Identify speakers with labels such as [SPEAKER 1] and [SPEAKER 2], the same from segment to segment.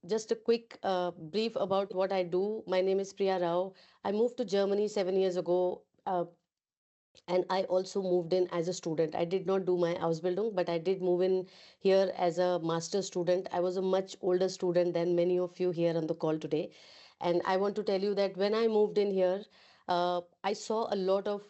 [SPEAKER 1] just a quick brief about what I do. My name is Priya Rao. I moved to Germany 7 years ago. And I also moved in as a student. I did not do my Ausbildung, but I did move in here as a master student. I was a much older student than many of you here on the call today. And I want to tell you that when I moved in here, I saw a lot of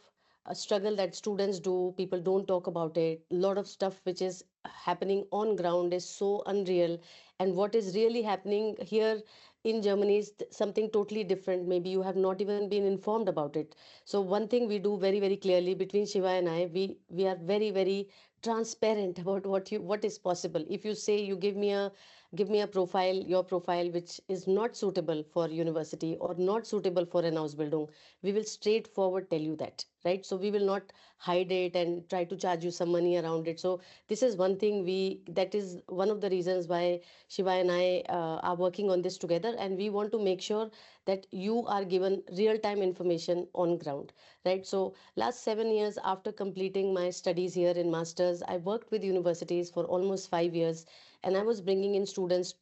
[SPEAKER 1] struggle that students do. People don't talk about it. A lot of stuff which is happening on ground is so unreal. And what is really happening here in Germany is something totally different. Maybe you have not even been informed about it. So one thing we do very, very clearly between Shiva and I, we are very, very transparent about what is possible. If you say you give me a profile, your profile which is not suitable for university or not suitable for an Ausbildung, we will straightforward tell you that, right? So we will not hide it and try to charge you some money around it. So this is one thing that is one of the reasons why Shiva and I are working on this together, and we want to make sure that you are given real time information on ground, right? So last 7 years after completing my studies here in masters, I worked with universities for almost 5 years, and I was bringing in students,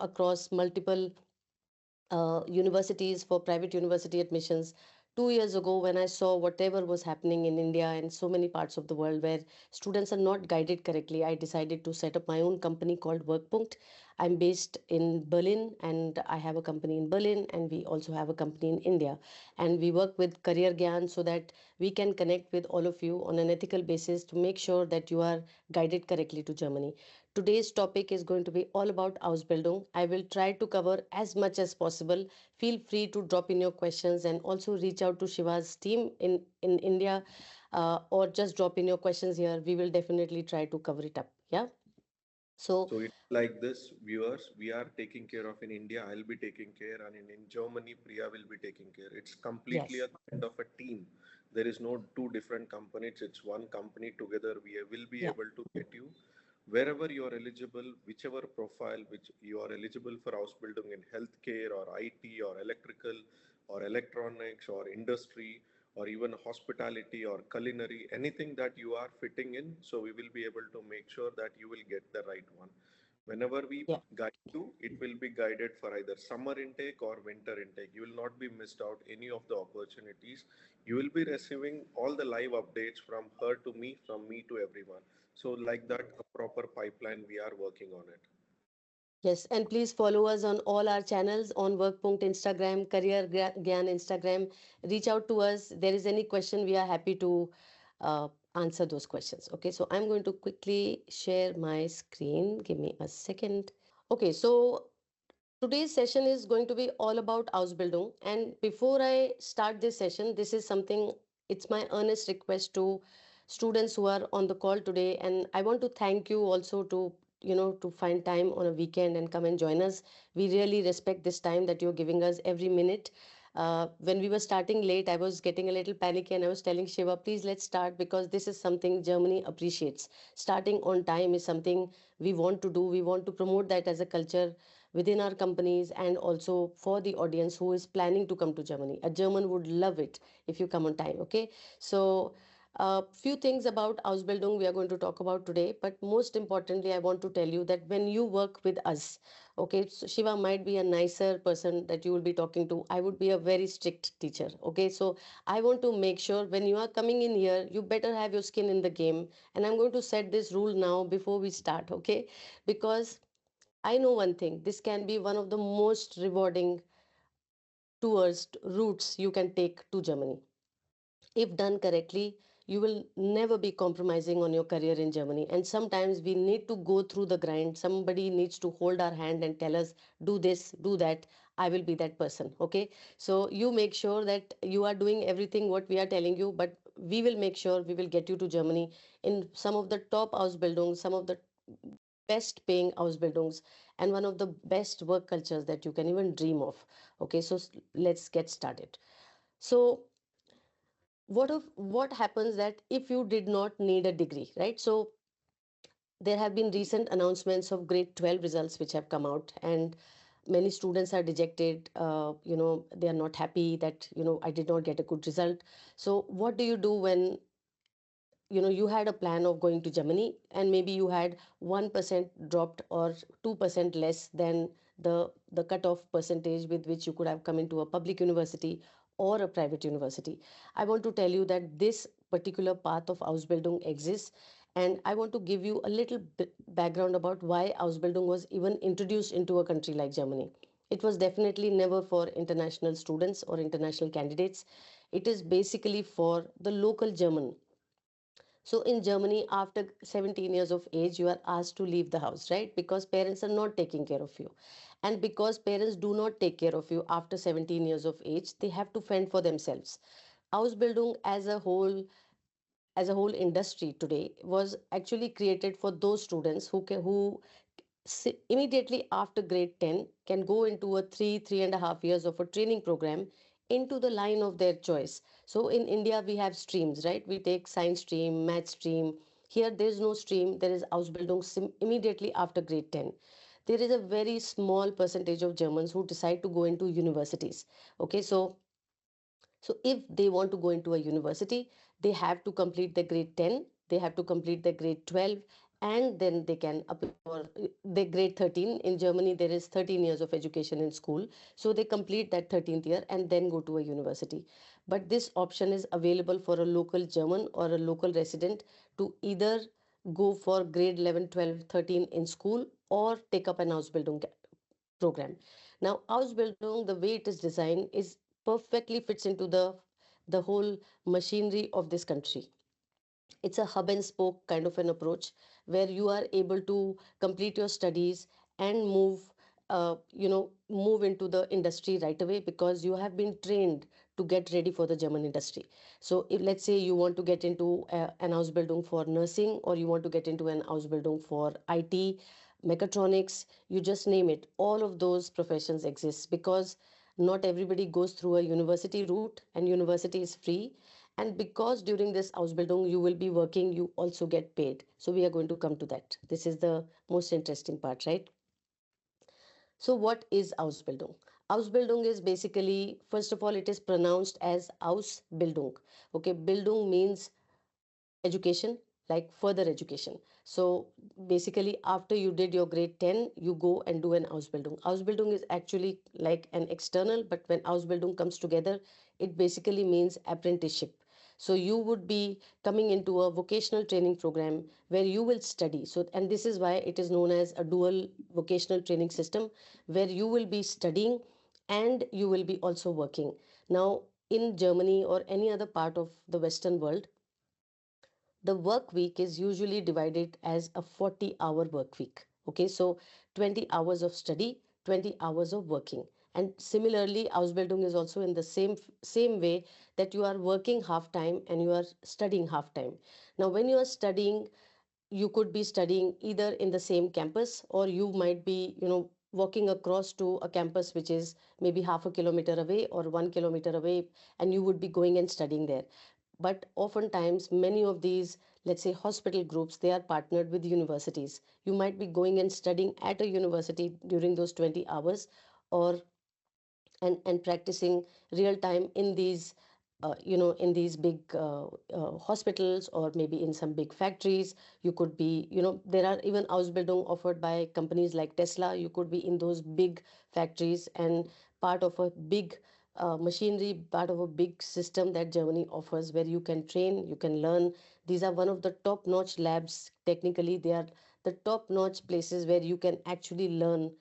[SPEAKER 1] across multiple universities for private university admissions. 2 years ago, when I saw whatever was happening in India and so many parts of the world where students are not guided correctly, I decided to set up my own company called Workpunkt. I'm based in Berlin, and I have a company in Berlin, and we also have a company in India. And we work with CareerGyan so that we can connect with all of you on an ethical basis to make sure that you are guided correctly to Germany. Today's topic is going to be all about Ausbildung. I will try to cover as much as possible. Feel free to drop in your questions and also reach out to Shiva's team in India, or just drop in your questions here. We will definitely try to cover it up. Yeah. So,
[SPEAKER 2] So it's like this, viewers, we are taking care of in India, I'll be taking care, and in Germany, Priya will be taking care. It's completely
[SPEAKER 1] yes.
[SPEAKER 2] a kind of a team. There is no two different companies, it's one company together. We will be
[SPEAKER 1] Yeah.
[SPEAKER 2] able to get you wherever you are eligible, whichever profile which you are eligible for house building in healthcare or IT or electrical or electronics or industry or even hospitality or culinary, anything that you are fitting in. So we will be able to make sure that you will get the right one. Whenever we
[SPEAKER 1] Yeah.
[SPEAKER 2] guide you, it will be guided for either summer intake or winter intake. You will not be missed out any of the opportunities. You will be receiving all the live updates from her to me, from me to everyone. So like that, a proper pipeline, we are working on it.
[SPEAKER 1] Yes, and please follow us on all our channels on Workpunkt Instagram, CareerGyan Instagram. Reach out to us. There is any question, we are happy to uh, answer those questions. Okay, so I'm going to quickly share my screen. Give me a second. Okay, so today's session is going to be all about Ausbildung. And before I start this session, this is something, it's my earnest request to students who are on the call today. And I want to thank you also to find time on a weekend and come and join us. We really respect this time that you're giving us every minute. When we were starting late, I was getting a little panicky and I was telling Shiva, please let's start, because this is something Germany appreciates. Starting on time is something we want to do. We want to promote that as a culture within our companies and also for the audience who is planning to come to Germany. A German would love it if you come on time. Okay. So a few things about Ausbildung we are going to talk about today, but most importantly, I want to tell you that when you work with us, okay, so Shiva might be a nicer person that you will be talking to. I would be a very strict teacher. Okay, so I want to make sure when you are coming in here, you better have your skin in the game. And I'm going to set this rule now before we start, okay? Because I know one thing, this can be one of the most rewarding tourist routes you can take to Germany. If done correctly, you will never be compromising on your career in Germany. And sometimes we need to go through the grind. Somebody needs to hold our hand and tell us, do this, do that. I will be that person. Okay. So you make sure that you are doing everything what we are telling you, but we will make sure we will get you to Germany in some of the top Ausbildungen, some of the best paying Ausbildungs, and one of the best work cultures that you can even dream of. Okay, so let's get started. So what happens that if you did not need a degree, right? So there have been recent announcements of grade 12 results which have come out, and many students are dejected. They are not happy that I did not get a good result. So what do you do when you had a plan of going to Germany and maybe you had 1% dropped or 2% less than the cutoff percentage with which you could have come into a public university or a private university. I want to tell you that this particular path of Ausbildung exists, and I want to give you a little bit background about why Ausbildung was even introduced into a country like Germany. It was definitely never for international students or international candidates. It is basically for the local German. So in Germany, after 17 years of age, you are asked to leave the house, right? Because parents are not taking care of you. And because parents do not take care of you after 17 years of age, they have to fend for themselves. Ausbildung as a whole industry today was actually created for those students who immediately after grade 10 can go into a 3.5 years of a training program into the line of their choice. So in India we have streams, right? We take science stream, math stream. Here there is no stream, there is Ausbildung immediately after grade 10. There is a very small percentage of Germans who decide to go into universities. Okay, so if they want to go into a university, they have to complete their grade 10, they have to complete their grade 12, and then they can apply for their grade 13. In Germany, there is 13 years of education in school. So they complete that 13th year and then go to a university. But this option is available for a local German or a local resident to either go for grade 11, 12, 13 in school or take up an Ausbildung program. Now, Ausbildung, the way it is designed, is perfectly fits into the whole machinery of this country. It's a hub and spoke kind of an approach where you are able to complete your studies and move into the industry right away because you have been trained to get ready for the German industry. So if let's say you want to get into an Ausbildung for nursing, or you want to get into an Ausbildung for IT, mechatronics, you just name it, all of those professions exist because not everybody goes through a university route, and university is free. And because during this Ausbildung you will be working, you also get paid. So we are going to come to that. This is the most interesting part, right? So what is Ausbildung? Ausbildung is basically, first of all, it is pronounced as Ausbildung. Okay, Bildung means education, like further education. So basically after you did your grade 10, you go and do an Ausbildung. Ausbildung is actually like an external, but when Ausbildung comes together, it basically means apprenticeship. So you would be coming into a vocational training program where you will study. So, and this is why it is known as a dual vocational training system, where you will be studying and you will be also working. Now in Germany or any other part of the Western world, the work week is usually divided as a 40-hour work week. Okay, so 20 hours of study, 20 hours of working. And similarly, Ausbildung is also in the same way, that you are working half time and you are studying half time. Now, when you are studying, you could be studying either in the same campus, or you might be walking across to a campus which is maybe half a kilometer away or 1 kilometer away, and you would be going and studying there. But oftentimes many of these, let's say, hospital groups, they are partnered with universities. You might be going and studying at a university during those 20 hours, or and practicing real time in these in these big hospitals, or maybe in some big factories. You could be, there are even Ausbildung offered by companies like Tesla. You could be in those big factories and part of a big machinery, part of a big system that Germany offers, where you can train, you can learn. These are one of the top notch labs. Technically, they are the top notch places where you can actually learn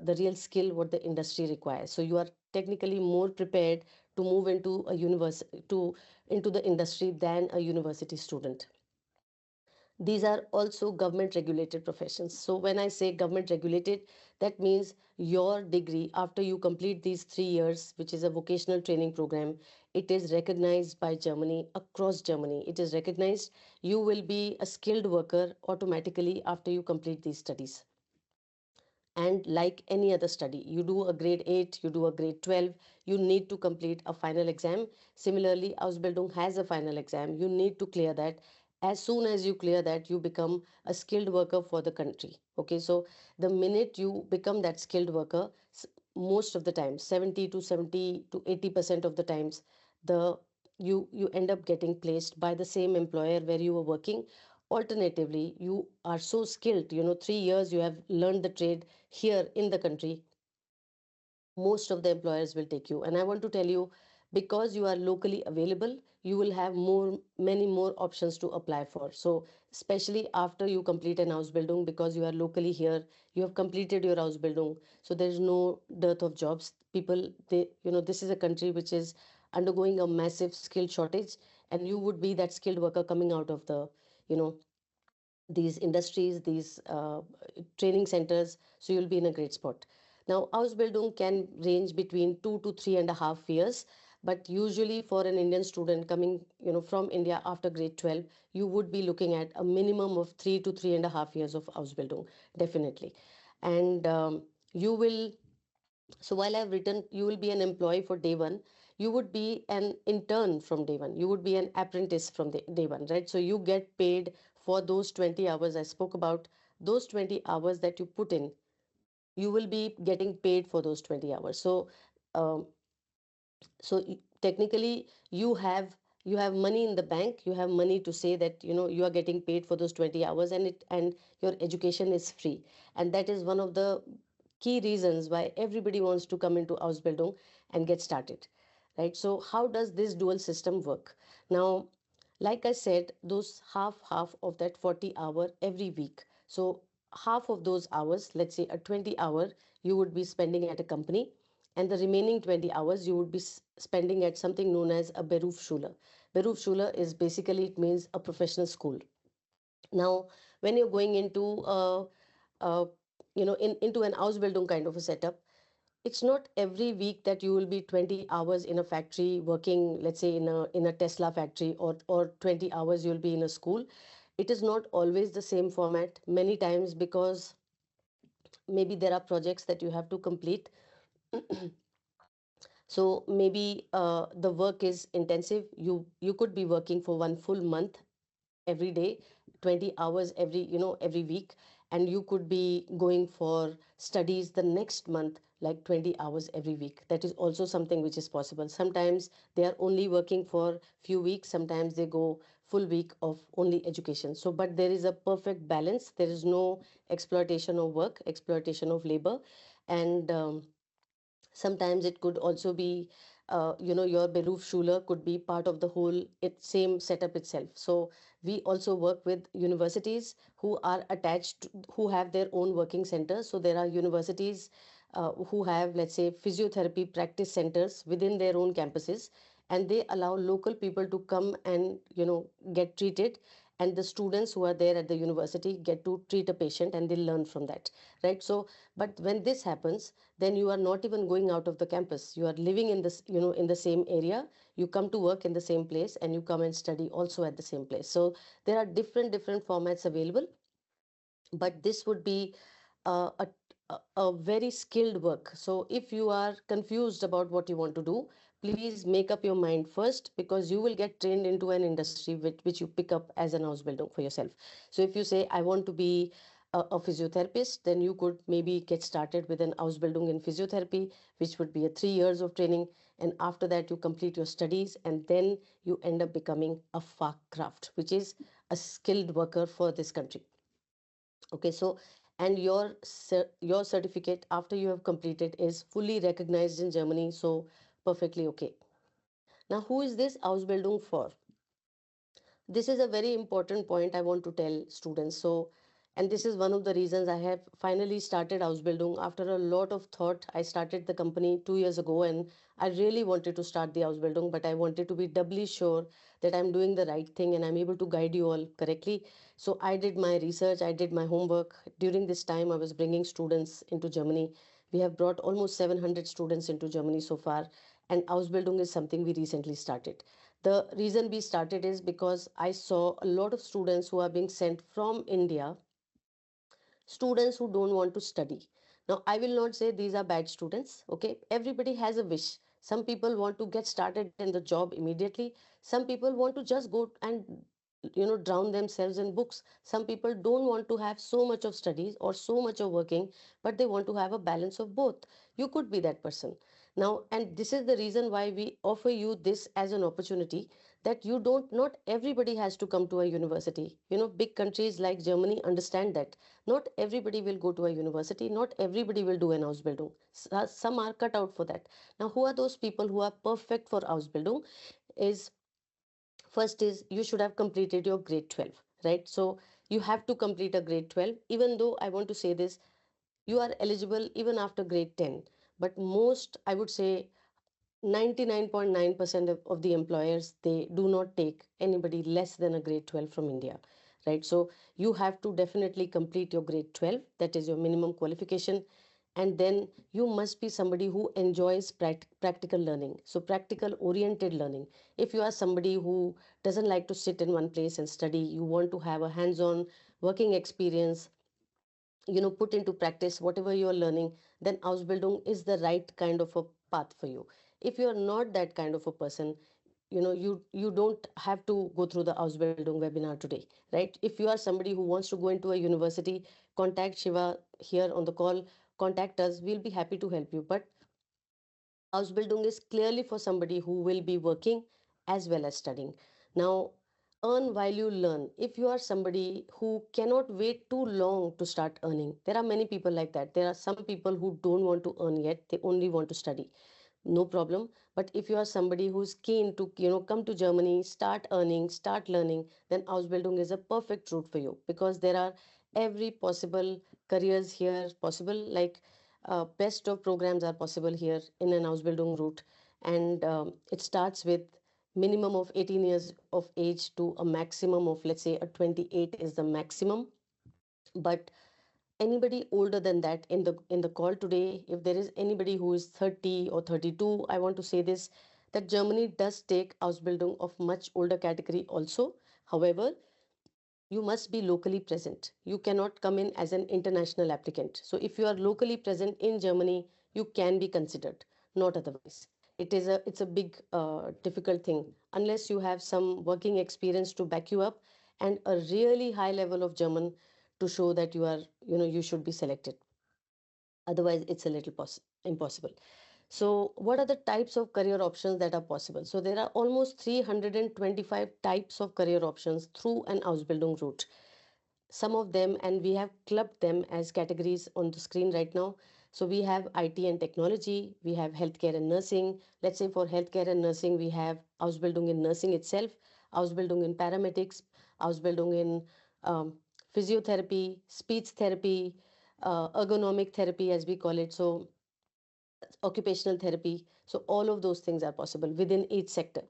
[SPEAKER 1] the real skill what the industry requires. So you are technically more prepared to move into a university, to into the industry, than a university student. These are also government regulated professions. So when I say government regulated, that means your degree, after you complete these 3 years, which is a vocational training program, it is recognized by Germany. Across Germany it is recognized. You will be a skilled worker automatically after you complete these studies. And like any other study, you do a grade 8, you do a grade 12, you need to complete a final exam. Similarly, Ausbildung has a final exam. You need to clear that. As soon as you clear that, you become a skilled worker for the country. Okay, so the minute you become that skilled worker, most of the time, 70 to 80% of the times, the you end up getting placed by the same employer where you were working, alternatively you are so skilled, 3 years you have learned the trade here in the country, most of the employers will take you. And I want to tell you, because you are locally available, you will have many more options to apply for. So especially after you complete an Ausbildung, because you are locally here, you have completed your Ausbildung, so there is no dearth of jobs. People, this is a country which is undergoing a massive skill shortage, and you would be that skilled worker coming out of the, you know these industries, these training centers, so you'll be in a great spot. Now, Ausbildung can range between 2 to 3.5 years, but usually for an Indian student coming, from India after grade 12, you would be looking at a minimum of 3 to 3.5 years of Ausbildung, definitely. And you will so while I've written, you will be an employee for day one, you would be an intern from day one, you would be an apprentice from the day one, right? So you get paid for those 20 hours I spoke about, those 20 hours that you put in, you will be getting paid for those 20 hours. Um, technically you have money in the bank, you have money to say that you are getting paid for those 20 hours, and your education is free. And that is one of the key reasons why everybody wants to come into Ausbildung and get started, right? So how does this dual system work now? Like I said, those half of that 40 hour every week, so half of those hours, let's say a 20 hour, you would be spending at a company, and the remaining 20 hours you would be spending at something known as a Berufsschule. Berufsschule is basically, it means a professional school. Now, when you're going into uh, into an Ausbildung kind of a setup, it's not every week that you will be 20 hours in a factory working, let's say in a Tesla factory, or 20 hours you'll be in a school. It is not always the same format many times, because maybe there are projects that you have to complete. So maybe the work is intensive, you could be working for one full month every day, 20 hours every week, and you could be going for studies the next month, like 20 hours every week. That is also something which is possible. Sometimes they are only working for few weeks, sometimes they go full week of only education. So but there is a perfect balance, there is no exploitation of work, exploitation of labor. And sometimes it could also be your Berufsschule could be part of the whole same setup itself. So we also work with universities who are attached who have their own working centers. So there are universities who have, let's say, physiotherapy practice centers within their own campuses, and they allow local people to come and get treated, and the students who are there at the university get to treat a patient and they learn from that, right? So but when this happens, then you are not even going out of the campus, you are living in this in the same area, you come to work in the same place, and you come and study also at the same place. So there are different formats available, but this would be a very skilled work. So if you are confused about what you want to do, please make up your mind first, because you will get trained into an industry which you pick up as an Ausbildung for yourself. So if you say, I want to be a physiotherapist, then you could maybe get started with an Ausbildung in physiotherapy, which would be a 3 years of training. And after that, you complete your studies, and then you end up becoming a Fachkraft, which is a skilled worker for this country. Okay, so and your certificate after you have completed is fully recognized in Germany, so perfectly okay. Now, who is this Ausbildung for? This is a very important point I want to tell students. So, and this is one of the reasons I have finally started Ausbildung. After a lot of thought, I started the company 2 years ago, and I really wanted to start the Ausbildung, but I wanted to be doubly sure that I'm doing the right thing and I'm able to guide you all correctly. So I did my research, I did my homework. During this time, I was bringing students into Germany. We have brought almost 700 students into Germany so far, and Ausbildung is something we recently started. The reason we started is because I saw a lot of students who are being sent from India, students who don't want to study. Now, I will not say these are bad students, okay? Everybody has a wish. Some people want to get started in the job immediately. Some people want to just go and drown themselves in books. Some people don't want to have so much of studies or so much of working, but they want to have a balance of both. You could be that person. Now, and this is the reason why we offer you this as an opportunity, that you don't, not everybody has to come to a university. Big countries like Germany understand that not everybody will go to a university, not everybody will do an Ausbildung. Some are cut out for that. Now, who are those people who are perfect for Ausbildung? Is First is, you should have completed your grade 12, right? So you have to complete a grade 12. Even though I want to say this, you are eligible even after grade 10, but most, I would say, 99.9% of the employers, they do not take anybody less than a grade 12 from India, right? So you have to definitely complete your grade 12. That is your minimum qualification. And then you must be somebody who enjoys practical learning, so practical oriented learning. If you are somebody who doesn't like to sit in one place and study, you want to have a hands-on working experience, put into practice whatever you are learning, then Ausbildung is the right kind of a path for you. If you are not that kind of a person, you don't have to go through the Ausbildung webinar today, right? If you are somebody who wants to go into a university, contact Shiva here on the call, contact us, we'll be happy to help you. But Ausbildung is clearly for somebody who will be working as well as studying. Now, earn while you learn. If you are somebody who cannot wait too long to start earning, there are many people like that. There are some people who don't want to earn yet, they only want to study. No problem. But if you are somebody who's keen to, come to Germany, start earning, start learning, then Ausbildung is a perfect route for you, because there are every possible careers here possible. Like best of programs are possible here in an Ausbildung route. And it starts with minimum of 18 years of age to a maximum of, let's say, a 28 is the maximum. But anybody older than that in the call today, if there is anybody who is 30 or 32, I want to say this, that Germany does take Ausbildung of much older category also. However, you must be locally present. You cannot come in as an international applicant. So if you are locally present in Germany, you can be considered, not otherwise. It's a big difficult thing unless you have some working experience to back you up, and a really high level of German to show that you should be selected. Otherwise, it's a little impossible. So what are the types of career options that are possible? So there are almost 325 types of career options through an Ausbildung route. Some of them, and we have clubbed them as categories on the screen right now. So we have IT and technology, we have healthcare and nursing. Let's say for healthcare and nursing, we have Ausbildung in nursing itself, Ausbildung in paramedics, Ausbildung in physiotherapy, speech therapy, ergonomic therapy, as we call it. So occupational therapy. So all of those things are possible within each sector.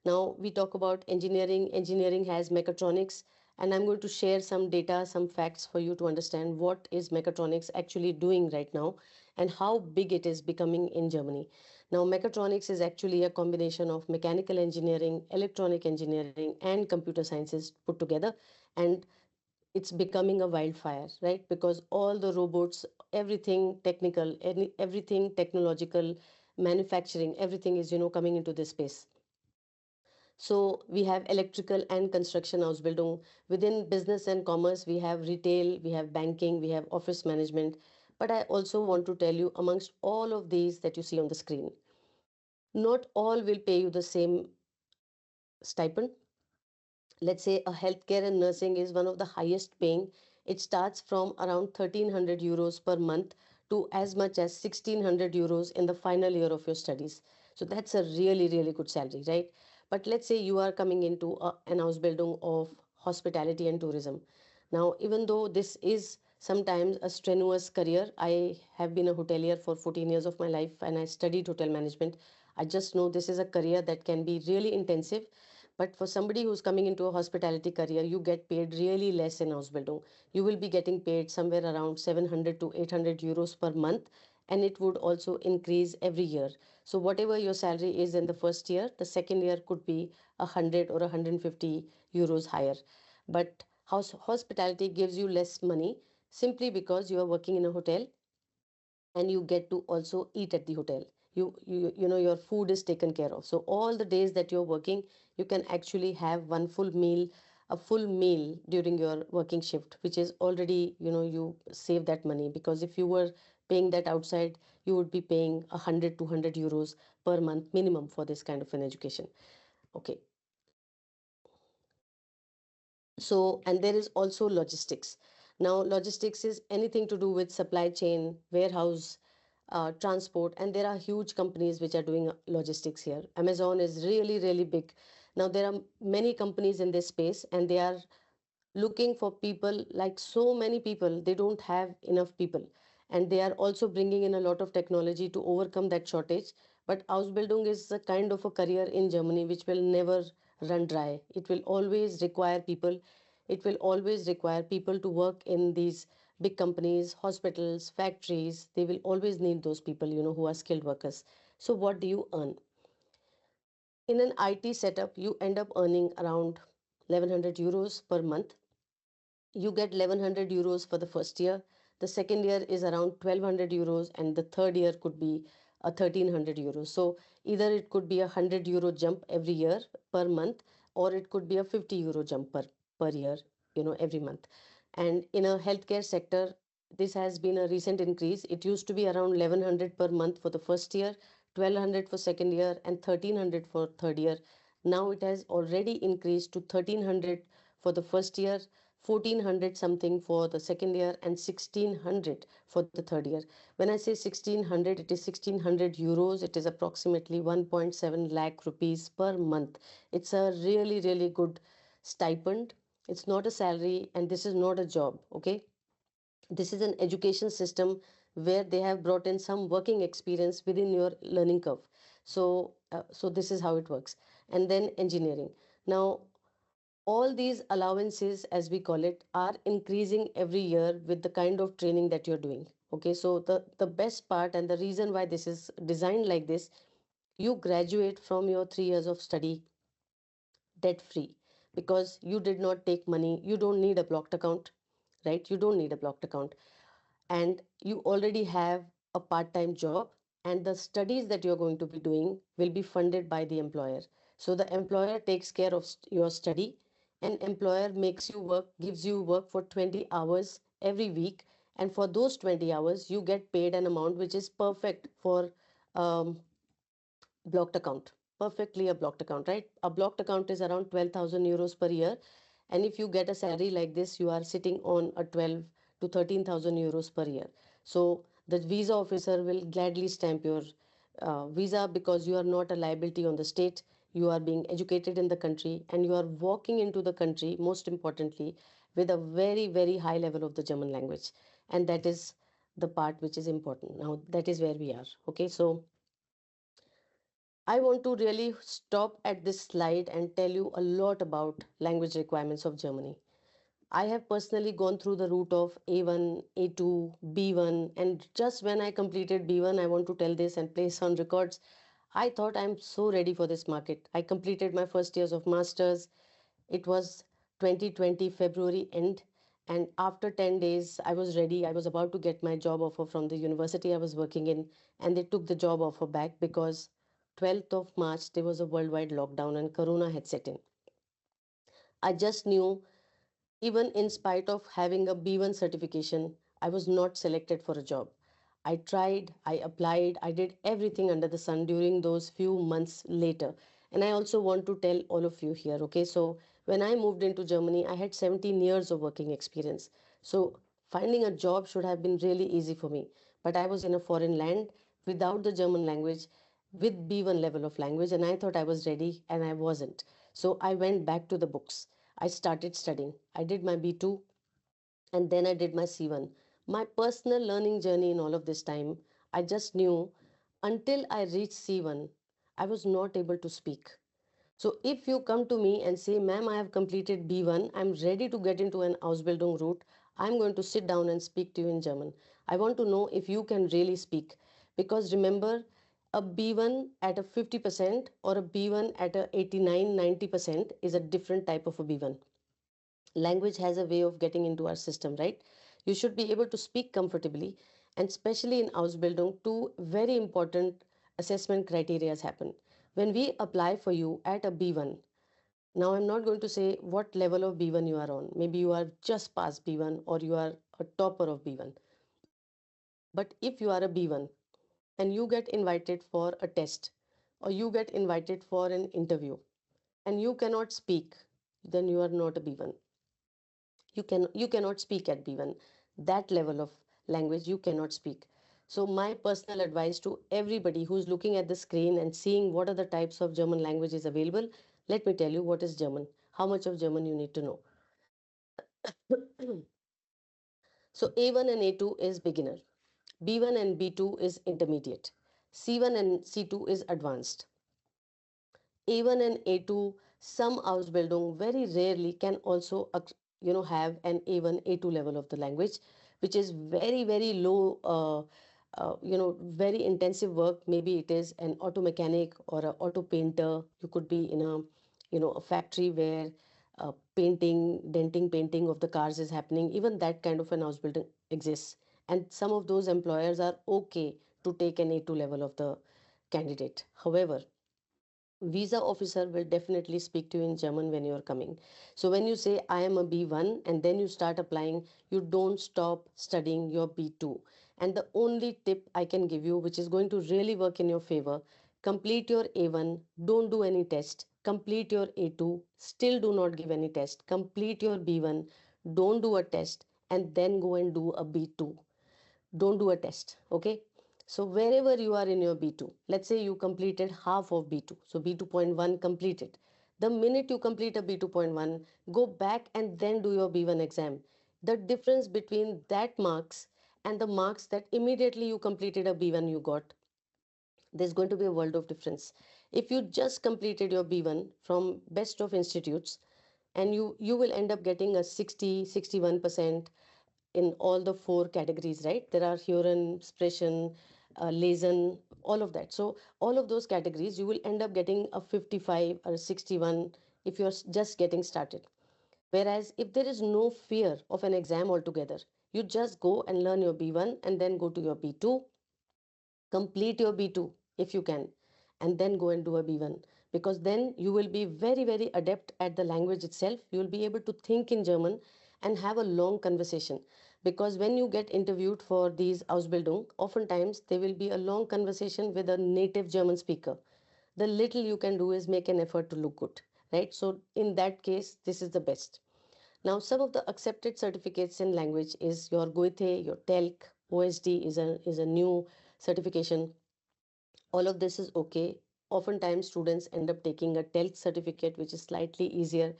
[SPEAKER 1] Now we talk about engineering. Engineering has mechatronics, and I'm going to share some data, some facts for you to understand what is mechatronics actually doing right now and how big it is becoming in Germany. Now, mechatronics is actually a combination of mechanical engineering, electronic engineering, and computer sciences put together. And it's becoming a wildfire, right? Because all the robots, everything technical, everything technological, manufacturing, everything is, coming into this space. So we have electrical and construction Ausbildung. Within business and commerce, we have retail, we have banking, we have office management. But I also want to tell you, amongst all of these that you see on the screen, not all will pay you the same stipend. Let's say a healthcare and nursing is one of the highest paying. It starts from around 1300 euros per month to as much as 1600 euros in the final year of your studies. So that's a really, really good salary, right? But let's say you are coming into an Ausbildung of hospitality and tourism. Now, even though this is sometimes a strenuous career, I have been a hotelier for 14 years of my life and I studied hotel management. I just know this is a career that can be really intensive, but for somebody who's coming into a hospitality career, you get paid really less in Ausbildung. You will be getting paid somewhere around 700 to 800 euros per month, and it would also increase every year. So whatever your salary is in the first year, the second year could be 100 or 150 euros higher. But hospitality gives you less money simply because you are working in a hotel and you get to also eat at the hotel. Your food is taken care of. So all the days that you're working, you can actually have one full meal a full meal during your working shift, which is already, you save that money, because if you were paying that outside, you would be paying 100 200 euros per month minimum for this kind of an education. Okay. So, and there is also logistics. Now, logistics is anything to do with supply chain, warehouse, transport, and there are huge companies which are doing logistics here. Amazon is really, really big. Now, there are many companies in this space, and they are looking for people, like so many people, they don't have enough people. And they are also bringing in a lot of technology to overcome that shortage. But Ausbildung is a kind of a career in Germany which will never run dry. It will always require people. It will always require people to work in these big companies, hospitals, factories. They will always need those people, who are skilled workers. So what do you earn? In an IT setup, you end up earning around 1100 euros per month. You get 1100 euros for the first year. The second year is around 1200 euros, and the third year could be a 1300 euros. So either it could be a 100 euro jump every year per month, or it could be a 50 euro jump per year, every month. And in a healthcare sector, this has been a recent increase. It used to be around 1100 per month for the first year, 1200 for second year, and 1300 for third year. Now it has already increased to 1300 for the first year, 1400 something for the second year, and 1600 for the third year. When I say 1600, it is 1600 euros. It is approximately 1.7 lakh rupees per month. It's a really, really good stipend. It's not a salary, and this is not a job. Okay. This is an education system where they have brought in some working experience within your learning curve. So this is how it works. And then engineering. Now, all these allowances, as we call it, are increasing every year with the kind of training that you're doing. Okay, so the best part, and the reason why this is designed like this, you graduate from your 3 years of study debt free, because you did not take money. You don't need a blocked account, right? You don't need a blocked account, and you already have a part-time job, and the studies that you're going to be doing will be funded by the employer. So the employer takes care of your study, and employer makes you work, gives you work for 20 hours every week, and for those 20 hours you get paid an amount which is perfect for um, blocked account. Perfectly a blocked account, right? A blocked account is around 12,000 euros per year. And if you get a salary like this, you are sitting on a 12 to 13,000 euros per year. So the visa officer will gladly stamp your visa, because you are not a liability on the state. You are being educated in the country, and you are walking into the country, most importantly, with a very, very high level of the German language. And that is the part which is important. Now, that is where we are. Okay, so I want to really stop at this slide and tell you a lot about language requirements of Germany. I have personally gone through the route of A1, A2, B1, and just when I completed B1, I want to tell this and place on records. I thought I'm so ready for this market. I completed my first years of masters. It was 2020 February end, and after 10 days I was ready. I was about to get my job offer from the university I was working in, and they took the job offer back because 12th of March there was a worldwide lockdown and corona had set in. I just knew, even in spite of having a B1 certification, I was not selected for a job. I tried, I applied, I did everything under the sun during those few months later. And I also want to tell all of you here, okay? So, when I moved into Germany, I had 17 years of working experience. So, finding a job should have been really easy for me. But I was in a foreign land without the German language, with B1 level of language, and I thought I was ready, and I wasn't. So, I went back to the books. I started studying. I did my B2, and then I did my C1. My personal learning journey in all of this time, I just knew until I reached C1, I was not able to speak. So if you come to me and say, ma'am, I have completed B1, I'm ready to get into an Ausbildung route, I'm going to sit down and speak to you in German. I want to know if you can really speak. Because remember, a B1 at a 50% or a B1 at a 89, 90% is a different type of a B1. Language has a way of getting into our system, right? You should be able to speak comfortably, and especially in Ausbildung, two very important assessment criteria happen. When we apply for you at a B1, Now, I'm not going to say what level of B1 you are on. Maybe you are just past B1 or you are a topper of B1. But if you are a B1 and you get invited for a test or you get invited for an interview and you cannot speak, then you are not a B1. You cannot speak at B1. That level of language you cannot speak. So my personal advice to everybody who's looking at the screen and seeing what are the types of German languages available, let me tell you what is German, how much of German you need to know. So A1 and A2 is beginner, B1 and B2 is intermediate, C1 and C2 is advanced. A1 and A2, some Ausbildung very rarely can also have an A1, A2 level of the language, which is very, very low, very intensive work. Maybe it is an auto mechanic or an auto painter. You could be in a factory where painting, denting, painting of the cars is happening. Even that kind of an Ausbildung exists. And some of those employers are okay to take an A2 level of the candidate. However, visa officer will definitely speak to you in German when you are coming. So when you say I am a B1 and then you start applying, you don't stop studying your B2. And the only tip I can give you, which is going to really work in your favor, complete your A1, don't do any test, complete your A2, still do not give any test, complete your B1, don't do a test, and then go and do a B2. Don't do a test. Okay, so wherever you are in your B2, let's say you completed half of B2, so B2.1 completed. The minute you complete a B2.1, go back and then do your B1 exam. The difference between that marks and the marks that immediately you completed a B1 you got, there's going to be a world of difference. If you just completed your B1 from best of institutes, and you will end up getting a 60, 61% in all the four categories, right? There are Huron, Sprechen, Lesen, all of that. So all of those categories, you will end up getting a 55 or a 61 if you're just getting started. Whereas if there is no fear of an exam altogether, you just go and learn your B1 and then go to your B2, complete your B2 if you can, and then go and do a B1, because then you will be very, very adept at the language itself. You will be able to think in German and have a long conversation, because when you get interviewed for these Ausbildung, oftentimes there will be a long conversation with a native German speaker. The little you can do is make an effort to look good, right? So in that case, this is the best. Now, some of the accepted certificates in language is your Goethe, your TELC, OSD is a new certification. All of this is okay. Oftentimes, students end up taking a TELC certificate, which is slightly easier.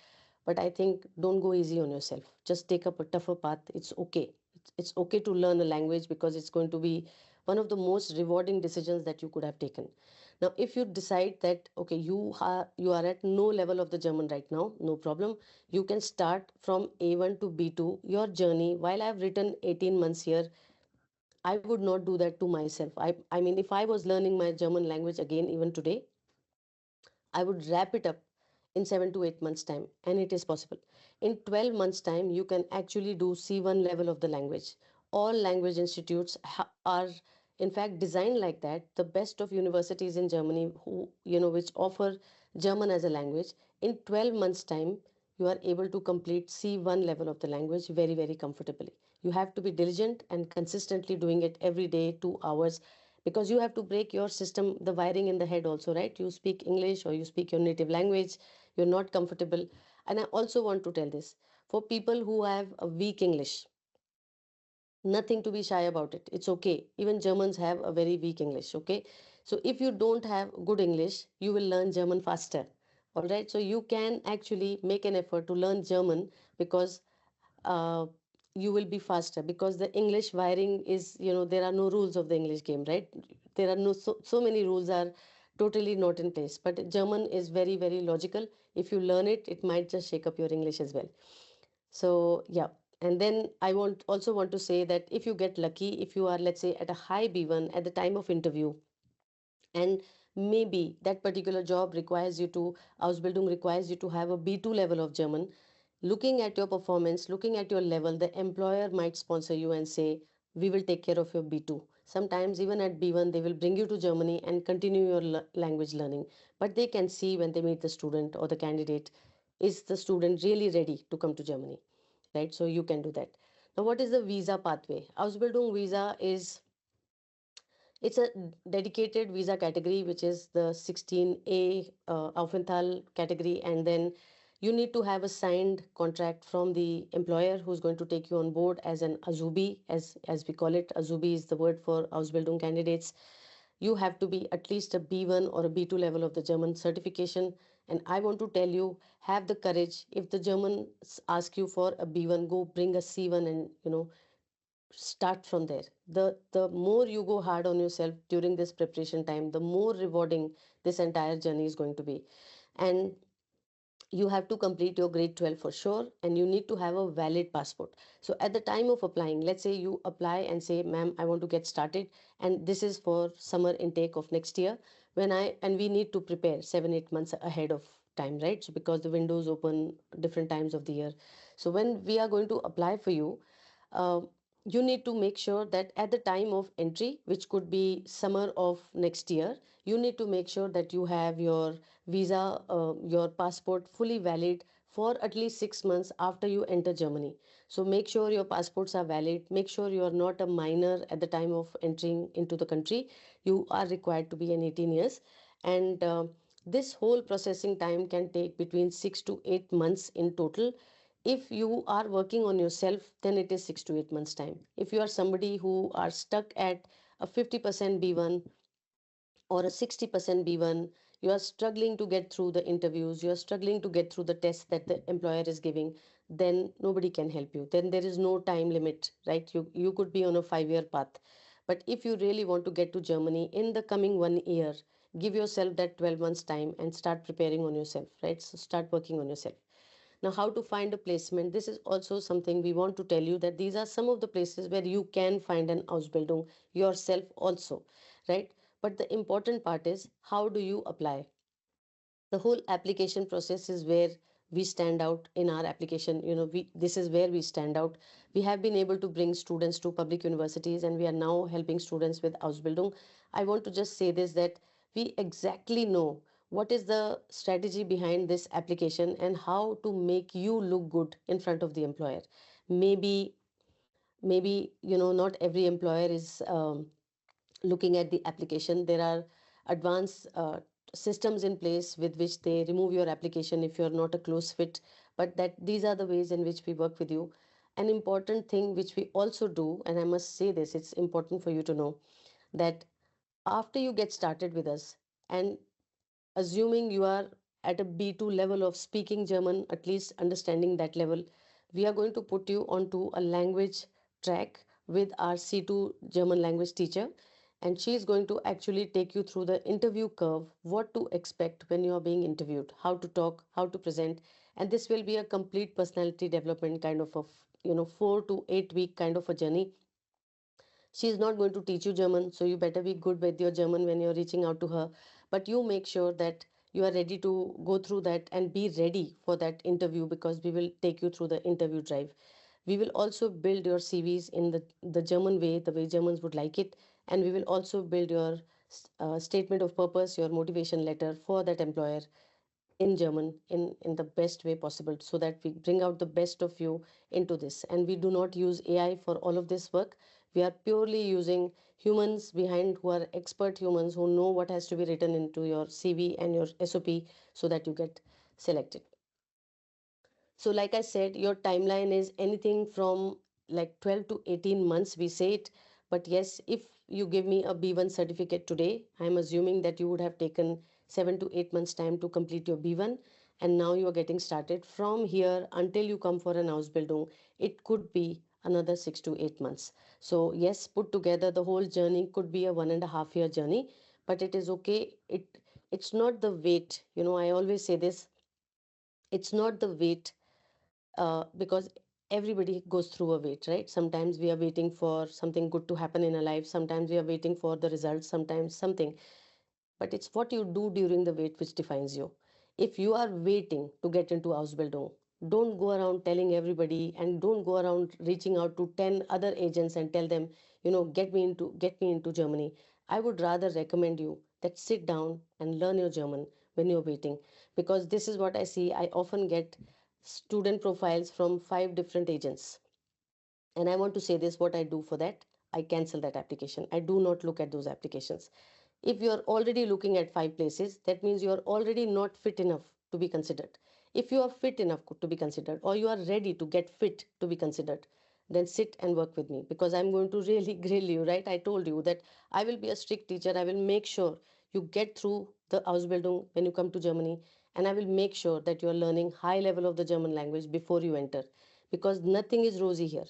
[SPEAKER 1] But I think don't go easy on yourself. Just take up a tougher path. It's okay. It's okay to learn a language, because it's going to be one of the most rewarding decisions that you could have taken. Now, if you decide that okay, you are at no level of the German right now, no problem. You can start from A1 to B2. Your journey, while I've written 18 months here, I would not do that to myself. I mean, if I was learning my German language again, even today, I would wrap it up in 7 to 8 months' time, and it is possible. In 12 months' time, you can actually do C1 level of the language. All language institutes are, in fact, designed like that. The best of universities in Germany, which offer German as a language, in 12 months' time, you are able to complete C1 level of the language very, very comfortably. You have to be diligent and consistently doing it every day, 2 hours, because you have to break your system, the wiring in the head also, right? You speak English or you speak your native language, you're not comfortable. And I also want to tell this, for people who have a weak English, nothing to be shy about it. It's okay. Even Germans have a very weak English. Okay, so if you don't have good English, you will learn German faster. All right, so you can actually make an effort to learn German, because uh, you will be faster, because the English wiring is, there are no rules of the English game, right? There are no so many rules are totally not in place, but German is very, very logical. If you learn it, it might just shake up your English as well. So yeah, and then I want to say that if you get lucky, if you are, let's say, at a high B1 at the time of interview, and maybe that particular job requires you to, Ausbildung requires you to have a B2 level of German, looking at your performance, looking at your level, the employer might sponsor you and say, we will take care of your B2. Sometimes even at B1, they will bring you to Germany and continue your language learning. But they can see when they meet the student or the candidate, is the student really ready to come to Germany, right? So you can do that. Now, what is the visa pathway? Ausbildung visa is, it's a dedicated visa category, which is the 16A Aufenthalt category. And then you need to have a signed contract from the employer who's going to take you on board as an Azubi, as we call it. Azubi is the word for Ausbildung candidates. You have to be at least a B1 or a B2 level of the German certification. And I want to tell you, have the courage. If the Germans ask you for a B1, go bring a C1 and, start from there. The more you go hard on yourself during this preparation time, the more rewarding this entire journey is going to be. And you have to complete your grade 12 for sure, and you need to have a valid passport. So at the time of applying, let's say you apply and say, ma'am, I want to get started, and this is for summer intake of next year. And we need to prepare 7-8 months ahead of time, right? So because the windows open different times of the year. So when we are going to apply for you, uh, you need to make sure that at the time of entry, which could be summer of next year, you need to make sure that you have your visa, your passport fully valid for at least 6 months after you enter Germany. So make sure your passports are valid. Make sure you are not a minor at the time of entering into the country. You are required to be an 18 years. And this whole processing time can take between 6 to 8 months in total. If you are working on yourself, then it is 6 to 8 months time. If you are somebody who are stuck at a 50% B1 or a 60% B1, you are struggling to get through the interviews, you are struggling to get through the tests that the employer is giving, then nobody can help you. Then there is no time limit, right? You could be on a 5-year path. But if you really want to get to Germany in the coming 1 year, give yourself that 12 months time and start preparing on yourself, right? So start working on yourself. Now, how to find a placement? This is also something we want to tell you, that these are some of the places where you can find an Ausbildung yourself also, right? But the important part is, how do you apply? The whole application process is where we stand out in our application. This is where we stand out. We have been able to bring students to public universities, and we are now helping students with Ausbildung. I want to just say this, that we exactly know what is the strategy behind this application and how to make you look good in front of the employer. Maybe not every employer is looking at the application. There are advanced systems in place with which they remove your application if you're not a close fit. But that these are the ways in which we work with you. An important thing which we also do, and I must say this, it's important for you to know, that after you get started with us, and assuming you are at a B2 level of speaking German, at least understanding that level, we are going to put you onto a language track with our C2 German language teacher. And she is going to actually take you through the interview curve, what to expect when you are being interviewed, how to talk, how to present. And this will be a complete personality development kind of a 4 to 8 week kind of a journey. She is not going to teach you German, so you better be good with your German when you're reaching out to her. But you make sure that you are ready to go through that and be ready for that interview, because we will take you through the interview drive. We will also build your CVs in the German way, the way Germans would like it. And we will also build your statement of purpose, your motivation letter for that employer in German, in the best way possible, so that we bring out the best of you into this. And we do not use AI for all of this work. We are purely using humans behind, who are expert humans who know what has to be written into your CV and your SOP, so that you get selected. So, like I said, your timeline is anything from like 12 to 18 months, we say it. But yes, if you give me a B1 certificate today, I'm assuming that you would have taken 7 to 8 months time to complete your B1. And now you are getting started. From here until you come for an Ausbildung, it could be another 6 to 8 months. So, yes, put together the whole journey could be a 1.5 year journey, but it is okay. It's not the wait. I always say this, it's not the wait, because everybody goes through a wait, right? Sometimes we are waiting for something good to happen in our life, sometimes we are waiting for the results, sometimes something. But it's what you do during the wait which defines you. If you are waiting to get into Ausbildung, don't go around telling everybody, and don't go around reaching out to 10 other agents and tell them, get me into Germany. I would rather recommend you that sit down and learn your German, when you're waiting. Because this is what I see. I often get student profiles from 5 different agents. And I want to say this, what I do for that, I cancel that application. I do not look at those applications. If you're already looking at 5 places, that means you're already not fit enough to be considered. If you are fit enough to be considered, or you are ready to get fit to be considered, then sit and work with me, because I'm going to really grill you, right? I told you that I will be a strict teacher. I will make sure you get through the Ausbildung when you come to Germany, and I will make sure that you are learning high level of the German language before you enter, because nothing is rosy here.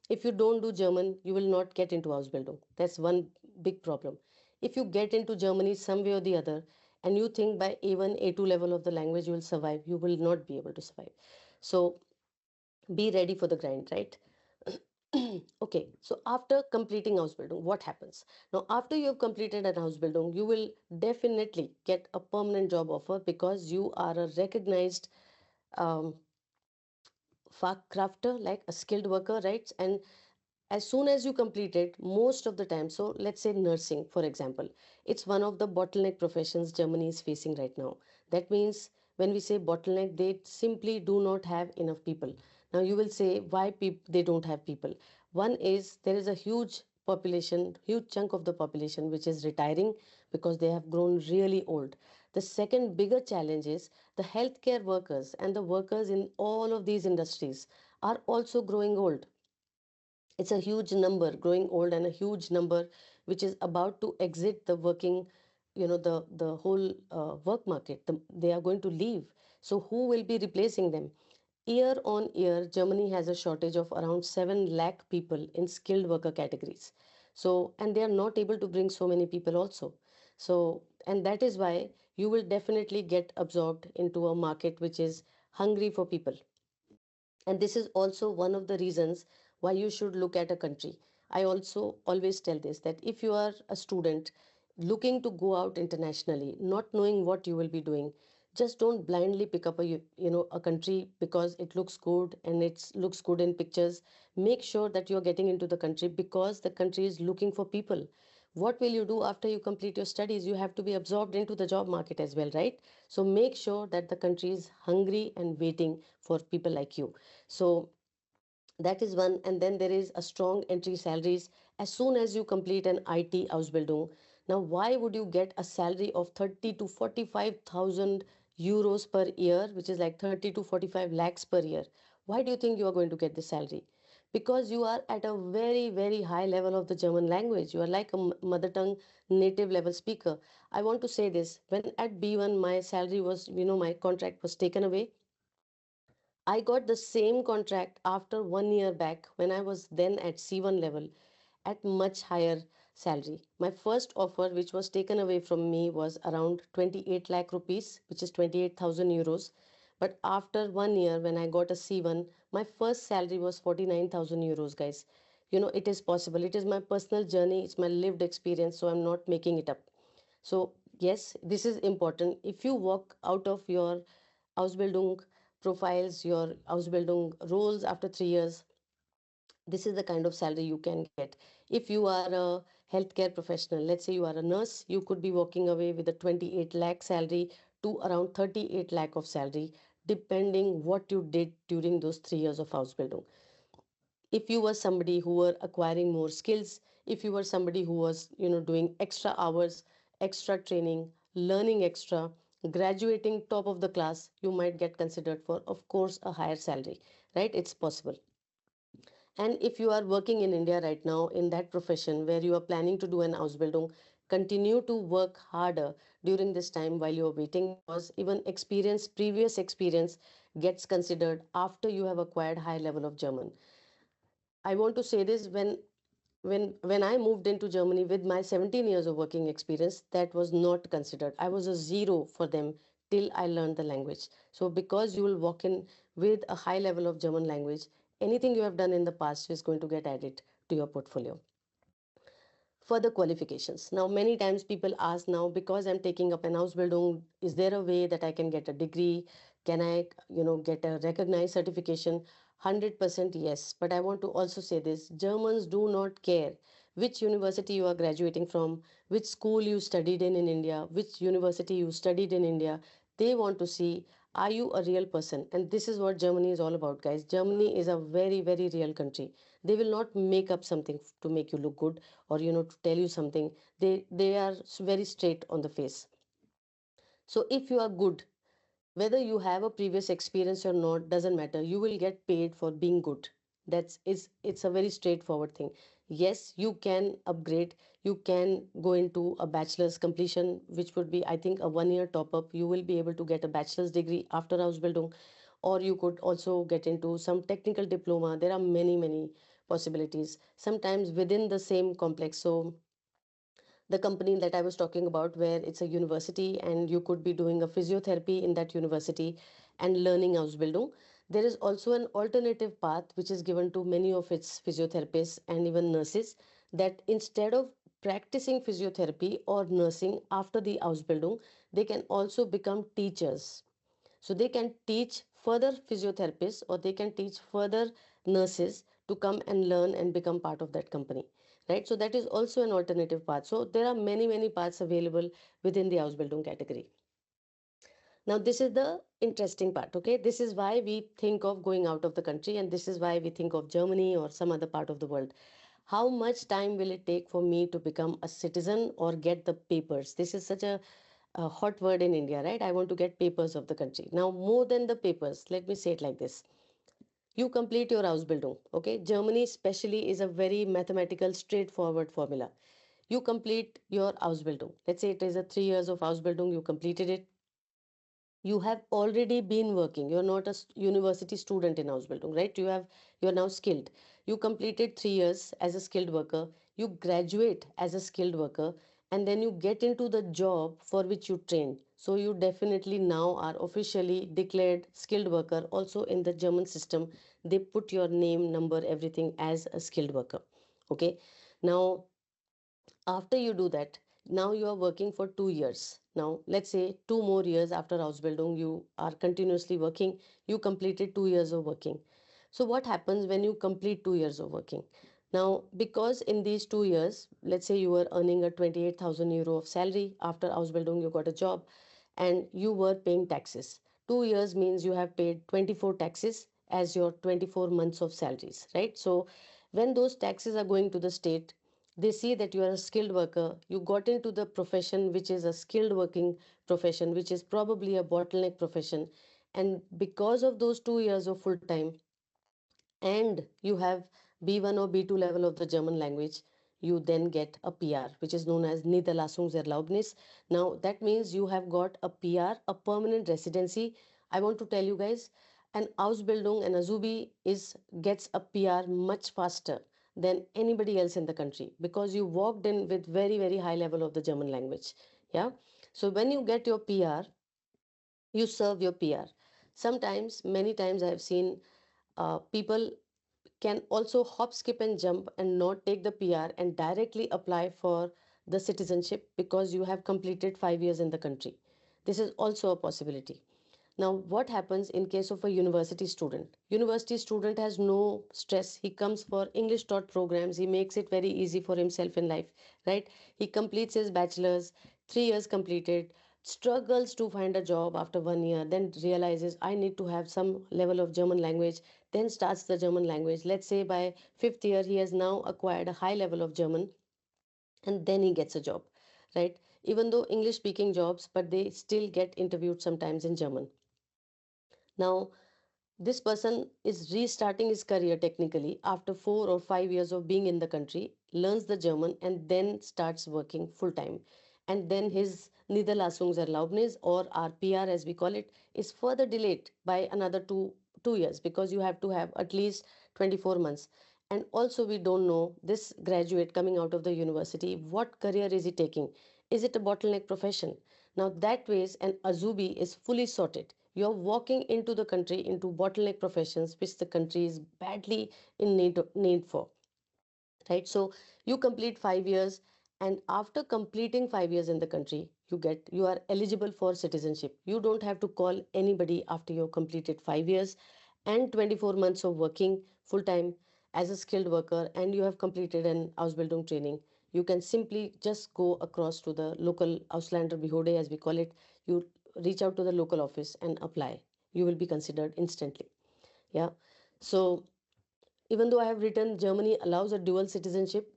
[SPEAKER 1] If you don't do German, you will not get into Ausbildung. That's one big problem. If you get into Germany some way or the other, and you think by A1, A2 level of the language you will survive, you will not be able to survive. So be ready for the grind, right? Okay, so after completing Ausbildung, what happens? Now, after you have completed an Ausbildung, you will definitely get a permanent job offer, because you are a recognized um, Fachkrafter, like a skilled worker, right? And as soon as you complete it, most of the time, so let's say nursing, for example, it's one of the bottleneck professions Germany is facing right now. That means when we say bottleneck, they simply do not have enough people. Now you will say why they don't have people. One is there is a huge population, huge chunk of the population which is retiring because they have grown really old. The second bigger challenge is the healthcare workers and the workers in all of these industries are also growing old. It's a huge number growing old, and a huge number which is about to exit the working, the whole work market. They are going to leave. So who will be replacing them? Year on year, Germany has a shortage of around 7 lakh people in skilled worker categories. So, and they are not able to bring so many people also. So, and that is why you will definitely get absorbed into a market which is hungry for people. And this is also one of the reasons why you should look at a country. I also always tell this, that if you are a student looking to go out internationally, not knowing what you will be doing, just don't blindly pick up a country because it looks good and it looks good in pictures. Make sure that you're getting into the country because the country is looking for people. What will you do after you complete your studies? You have to be absorbed into the job market as well, right? So make sure that the country is hungry and waiting for people like you. So that is one. And then there is a strong entry salaries as soon as you complete an IT Ausbildung. Now, why would you get a salary of 30 to 45,000 euros per year, which is like 30 to 45 lakhs per year? Why do you think you are going to get this salary? Because you are at a very, very high level of the German language. You are like a mother tongue native level speaker. I want to say this, when at B1, my salary was, my contract was taken away. I got the same contract after 1 year back when I was then at C1 level at much higher salary. My first offer, which was taken away from me, was around 28 lakh rupees, which is 28,000 euros. But after 1 year, when I got a C1, my first salary was 49,000 euros, guys. It is possible. It is my personal journey, it's my lived experience, so I'm not making it up. So, yes, this is important. If you walk out of your Ausbildung profiles, your Ausbildung roles after 3 years, this is the kind of salary you can get. If you are a healthcare professional, let's say you are a nurse, you could be walking away with a 28 lakh salary to around 38 lakh of salary, depending what you did during those 3 years of Ausbildung. If you were somebody who were acquiring more skills, if you were somebody who was doing extra hours, extra training, learning extra, graduating top of the class, you might get considered for, of course, a higher salary, right? It's possible. And if you are working in India right now in that profession where you are planning to do an Ausbildung, continue to work harder during this time while you are waiting, because even previous experience gets considered after you have acquired high level of German. I want to say this, when I moved into Germany with my 17 years of working experience, that was not considered. I was a zero for them till I learned the language. So because you will walk in with a high level of German language, anything you have done in the past is going to get added to your portfolio. Further qualifications. Now, many times people ask, now because I'm taking up an Ausbildung, is there a way that I can get a degree? Can I, get a recognized certification? 100% yes. But I want to also say this, Germans do not care which university you are graduating from, which school you studied in India, which university you studied in India. They want to see, are you a real person? And this is what Germany is all about, guys. Germany is a very, very real country. They will not make up something to make you look good, or to tell you something. They are very straight on the face. So if you are good, whether you have a previous experience or not, doesn't matter, you will get paid for being good. It's a very straightforward thing. Yes, you can upgrade. You can go into a bachelor's completion, which would be, I think, a 1 year top up. You will be able to get a bachelor's degree after Ausbildung, or you could also get into some technical diploma. There are many possibilities, sometimes within the same complex. So the company that I was talking about, where it's a university and you could be doing a physiotherapy in that university and learning Ausbildung. There is also an alternative path which is given to many of its physiotherapists and even nurses, that instead of practicing physiotherapy or nursing after the Ausbildung, they can also become teachers. So they can teach further physiotherapists, or they can teach further nurses to come and learn and become part of that company. Right. So that is also an alternative path. So there are many paths available within the Ausbildung category. Now, this is the interesting part. Okay. This is why we think of going out of the country, and this is why we think of Germany or some other part of the world. How much time will it take for me to become a citizen or get the papers? This is such a hot word in India, right? I want to get papers of the country. Now, more than the papers, let me say it like this. You complete your Ausbildung, okay? Germany especially is a very mathematical, straightforward formula. You complete your Ausbildung. Let's say it is a 3 years of Ausbildung, you completed it. You have already been working. You're not a university student in Ausbildung, right? You're now skilled. You completed 3 years as a skilled worker. You graduate as a skilled worker, and then you get into the job for which you trained. So you definitely now are officially declared skilled worker. Also in the German system, they put your name, number, everything as a skilled worker. Okay. Now, after you do that, now you are working for 2 years. Now, let's say 2 more years after Ausbildung, you are continuously working. You completed 2 years of working. So, what happens when you complete 2 years of working? Now, because in these 2 years, let's say you were earning a 28,000 euro of salary after Ausbildung, you got a job and you were paying taxes. 2 years means you have paid 24 taxes as your 24 months of salaries, right? So, when those taxes are going to the state, they see that you are a skilled worker. You got into the profession which is a skilled working profession, which is probably a bottleneck profession. And because of those 2 years of full time, and you have B1 or B2 level of the German language, you then get a PR, which is known as Niederlassungserlaubnis. Now, that means you have got a PR, a permanent residency. I want to tell you guys, an Ausbildung and Azubi gets a PR much faster than anybody else in the country, because you walked in with very high level of the German language. Yeah. So when you get your PR, you serve your PR. Sometimes, many times I have seen people can also hop, skip, and jump and not take the PR and directly apply for the citizenship because you have completed 5 years in the country. This is also a possibility. Now, what happens in case of a university student? University student has no stress. He comes for English taught programs. He makes it very easy for himself in life, right? He completes his bachelor's, 3 years completed, struggles to find a job after 1 year, then realizes I need to have some level of German language, then starts the German language. Let's say by fifth year, he has now acquired a high level of German, and then he gets a job, right? Even though English speaking jobs, but they still get interviewed sometimes in German. Now, this person is restarting his career technically after 4 or 5 years of being in the country, learns the German, and then starts working full time. And then his Niederlassungserlaubnis, or RPR as we call it, is further delayed by another two years, because you have to have at least 24 months. And also, we don't know this graduate coming out of the university, what career is he taking? Is it a bottleneck profession? Now, that ways, an Azubi is fully sorted. You're walking into the country into bottleneck professions which the country is badly in need for, right? So you complete 5 years, and after completing 5 years in the country, you are eligible for citizenship. You don't have to call anybody after you completed 5 years and 24 months of working full time. as a skilled worker and you have completed an Ausbildung training, you can simply just go across to the local Ausländer Behörde, as we call it. You reach out to the local office and apply. You will be considered instantly. Yeah. So even though I have written Germany allows a dual citizenship,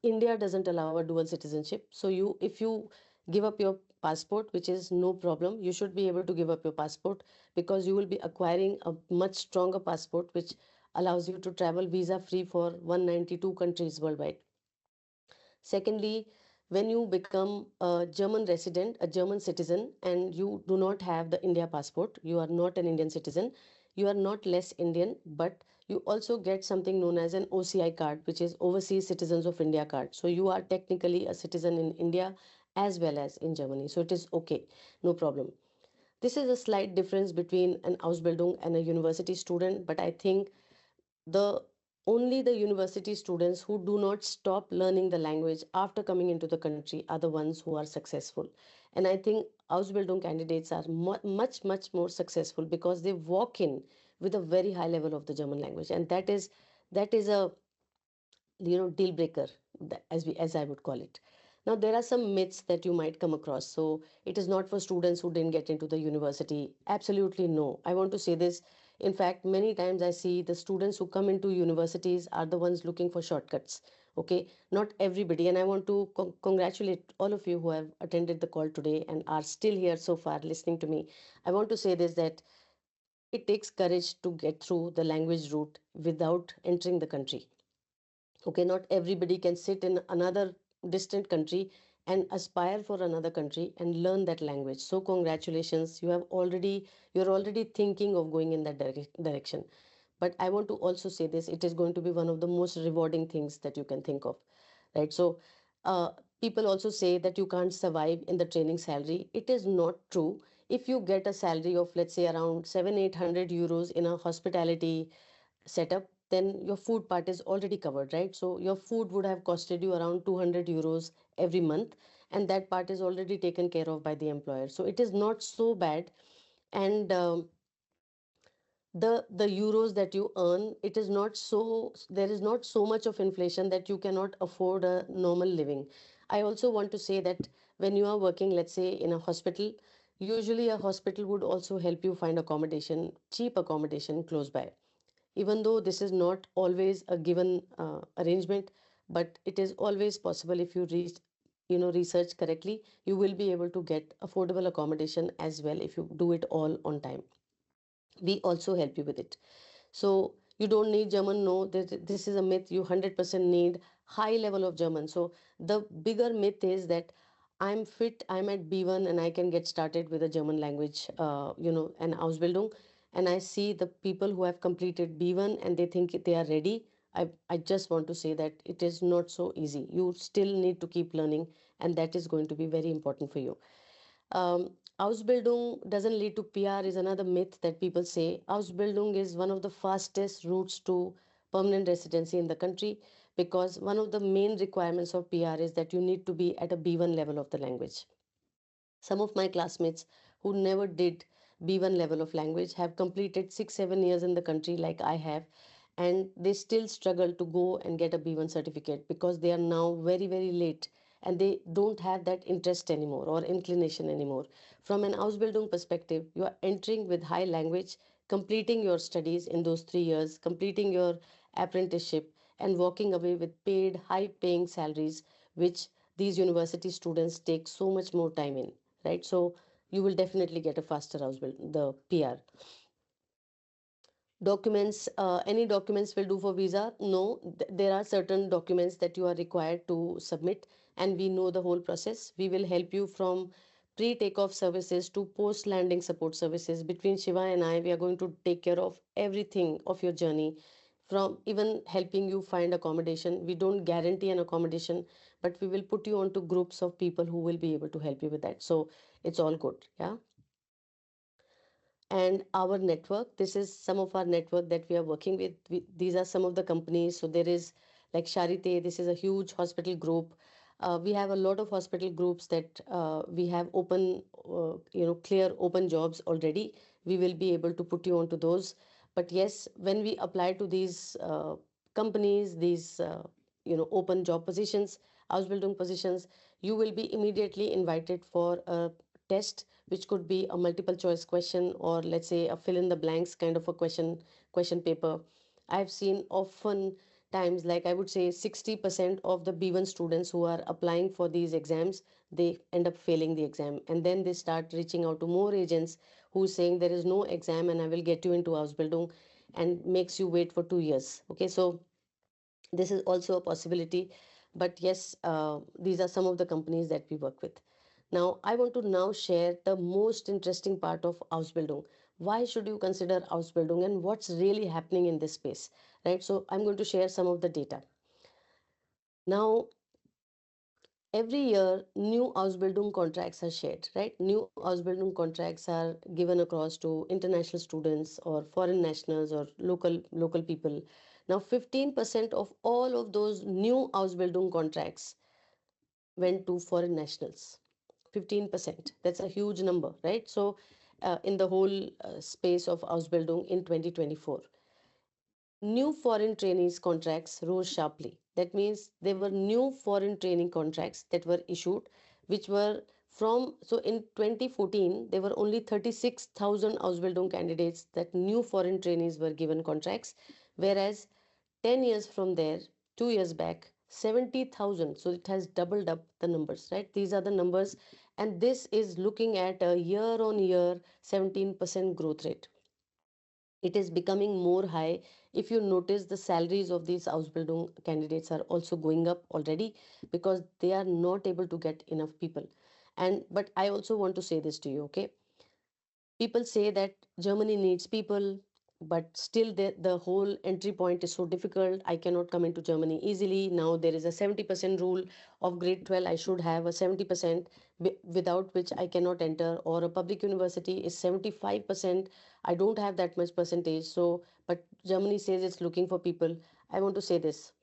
[SPEAKER 1] India doesn't allow a dual citizenship. So if you give up your passport, which is no problem, you should be able to give up your passport because you will be acquiring a much stronger passport, which allows you to travel visa free for 192 countries worldwide. Secondly, when you become a German resident, a German citizen, and you do not have the India passport, you are not an Indian citizen, you are not less Indian, but you also get something known as an OCI card, which is Overseas Citizens of India card. So you are technically a citizen in India as well as in Germany. So it is okay, no problem. This is a slight difference between an Ausbildung and a university student, but I think the only the university students who do not stop learning the language after coming into the country are the ones who are successful. And I think Ausbildung candidates are much more successful because they walk in with a very high level of the German language, and that is a deal breaker, as I would call it. Now there are some myths that you might come across. So it is not for students who didn't get into the university. Absolutely no, I want to say this. In fact, many times I see the students who come into universities are the ones looking for shortcuts. Okay, not everybody, and I want to congratulate all of you who have attended the call today and are still here so far listening to me. I want to say this, that it takes courage to get through the language route without entering the country. Okay, not everybody can sit in another distant country and aspire for another country and learn that language. So congratulations, you're already thinking of going in that direction. But I want to also say this, it is going to be one of the most rewarding things that you can think of, right? So uh, people also say that you can't survive in the training salary. It is not true. If you get a salary of, let's say, around 700-800 euros in a hospitality setup, then your food part is already covered, right? So your food would have costed you around 200 euros every month, and that part is already taken care of by the employer. So it is not so bad. And the euros that you earn, it is not so, there is not so much of inflation that you cannot afford a normal living. I also want to say that when you are working, let's say, in a hospital, usually a hospital would also help you find accommodation, cheap accommodation close by. Even though this is not always a given arrangement, but it is always possible. If you research correctly, you will be able to get affordable accommodation as well if you do it all on time. We also help you with it. So you don't need German, no, this is a myth. You 100% need high level of German. So the bigger myth is that I'm fit, I'm at B1 and I can get started with a German language, an Ausbildung. And I see the people who have completed B1 and they think they are ready. I just want to say that it is not so easy. You still need to keep learning, and that is going to be very important for you. Ausbildung doesn't lead to PR is another myth that people say. Ausbildung is one of the fastest routes to permanent residency in the country, because one of the main requirements of PR is that you need to be at a B1 level of the language. Some of my classmates who never did B1 level of language have completed 6 7 years in the country like I have, and they still struggle to go and get a B1 certificate because they are now very late and they don't have that interest anymore or inclination anymore. From an Ausbildung perspective, you are entering with high language, completing your studies in those 3 years, completing your apprenticeship, and walking away with paid, high paying salaries, which these university students take so much more time in, right? So you will definitely get a faster Ausbildung, the PR. Documents, any documents will do for visa? No, there are certain documents that you are required to submit, and we know the whole process. We will help you from pre-takeoff services to post-landing support services. Between Shiva and I, we are going to take care of everything of your journey, from even helping you find accommodation. We don't guarantee an accommodation, but we will put you onto groups of people who will be able to help you with that. So it's all good, yeah. And our network, this is some of our network that we are working with. These are some of the companies. So there is like Charité, this is a huge hospital group. We have a lot of hospital groups that we have open, clear open jobs already. We will be able to put you onto those. But yes, when we apply to these companies, these open job positions, Ausbildung positions, you will be immediately invited for a test, which could be a multiple choice question, or let's say a fill in the blanks kind of a question paper. I've seen often times, like I would say 60% of the B1 students who are applying for these exams, they end up failing the exam, and then they start reaching out to more agents who's saying there is no exam and I will get you into Ausbildung, and makes you wait for 2 years. Okay, so this is also a possibility. But yes, these are some of the companies that we work with. Now I want to now share the most interesting part of Ausbildung. Why should you consider Ausbildung and what's really happening in this space, right? So I'm going to share some of the data. Now, every year new Ausbildung contracts are shared, right? New Ausbildung contracts are given across to international students or foreign nationals or local people. Now 15% of all of those new Ausbildung contracts went to foreign nationals. 15%, that's a huge number, right? So in the whole space of Ausbildung in 2024, new foreign trainees contracts rose sharply. That means there were new foreign training contracts that were issued, which were from, so in 2014, there were only 36,000 Ausbildung candidates that new foreign trainees were given contracts, whereas 10 years from there, 2 years back, 70,000. So it has doubled up the numbers, right? These are the numbers. And this is looking at a year on year 17% growth rate. It is becoming more high. If you notice, the salaries of these Ausbildung candidates are also going up already, because they are not able to get enough people. And but I also want to say this to you, okay? People say that Germany needs people, but still the whole entry point is so difficult. I cannot come into Germany easily. Now there is a 70% rule of grade 12. I should have a 70%, without which I cannot enter, or a public university is 75%. I don't have that much percentage. So, but Germany says it's looking for people. I want to say this: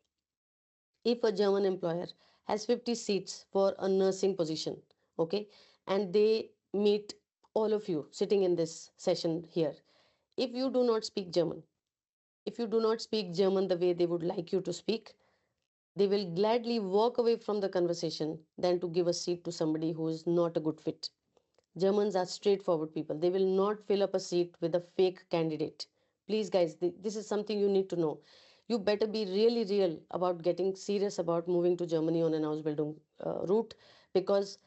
[SPEAKER 1] if a German employer has 50 seats for a nursing position, okay, and they meet all of you sitting in this session here, if you do not speak German, if you do not speak German the way they would like you to speak, they will gladly walk away from the conversation than to give a seat to somebody who is not a good fit. Germans are straightforward people. They will not fill up a seat with a fake candidate. Please, guys, this is something you need to know. You better be really real about getting serious about moving to Germany on an Ausbildung route, because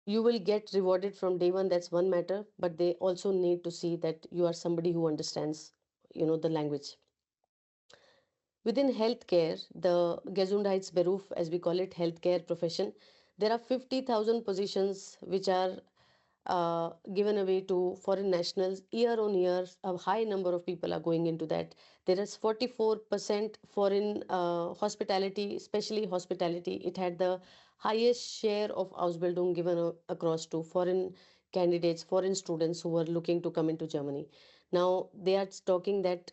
[SPEAKER 1] you will get rewarded from day one. That's one matter, but they also need to see that you are somebody who understands, the language. Within healthcare, the Gesundheitsberuf, as we call it, healthcare profession, there are 50,000 positions which are given away to foreign nationals year on year. A high number of people are going into that. There is 44% foreign hospitality, especially hospitality. It had the highest share of Ausbildung given across to foreign candidates, foreign students who were looking to come into Germany. Now they are talking that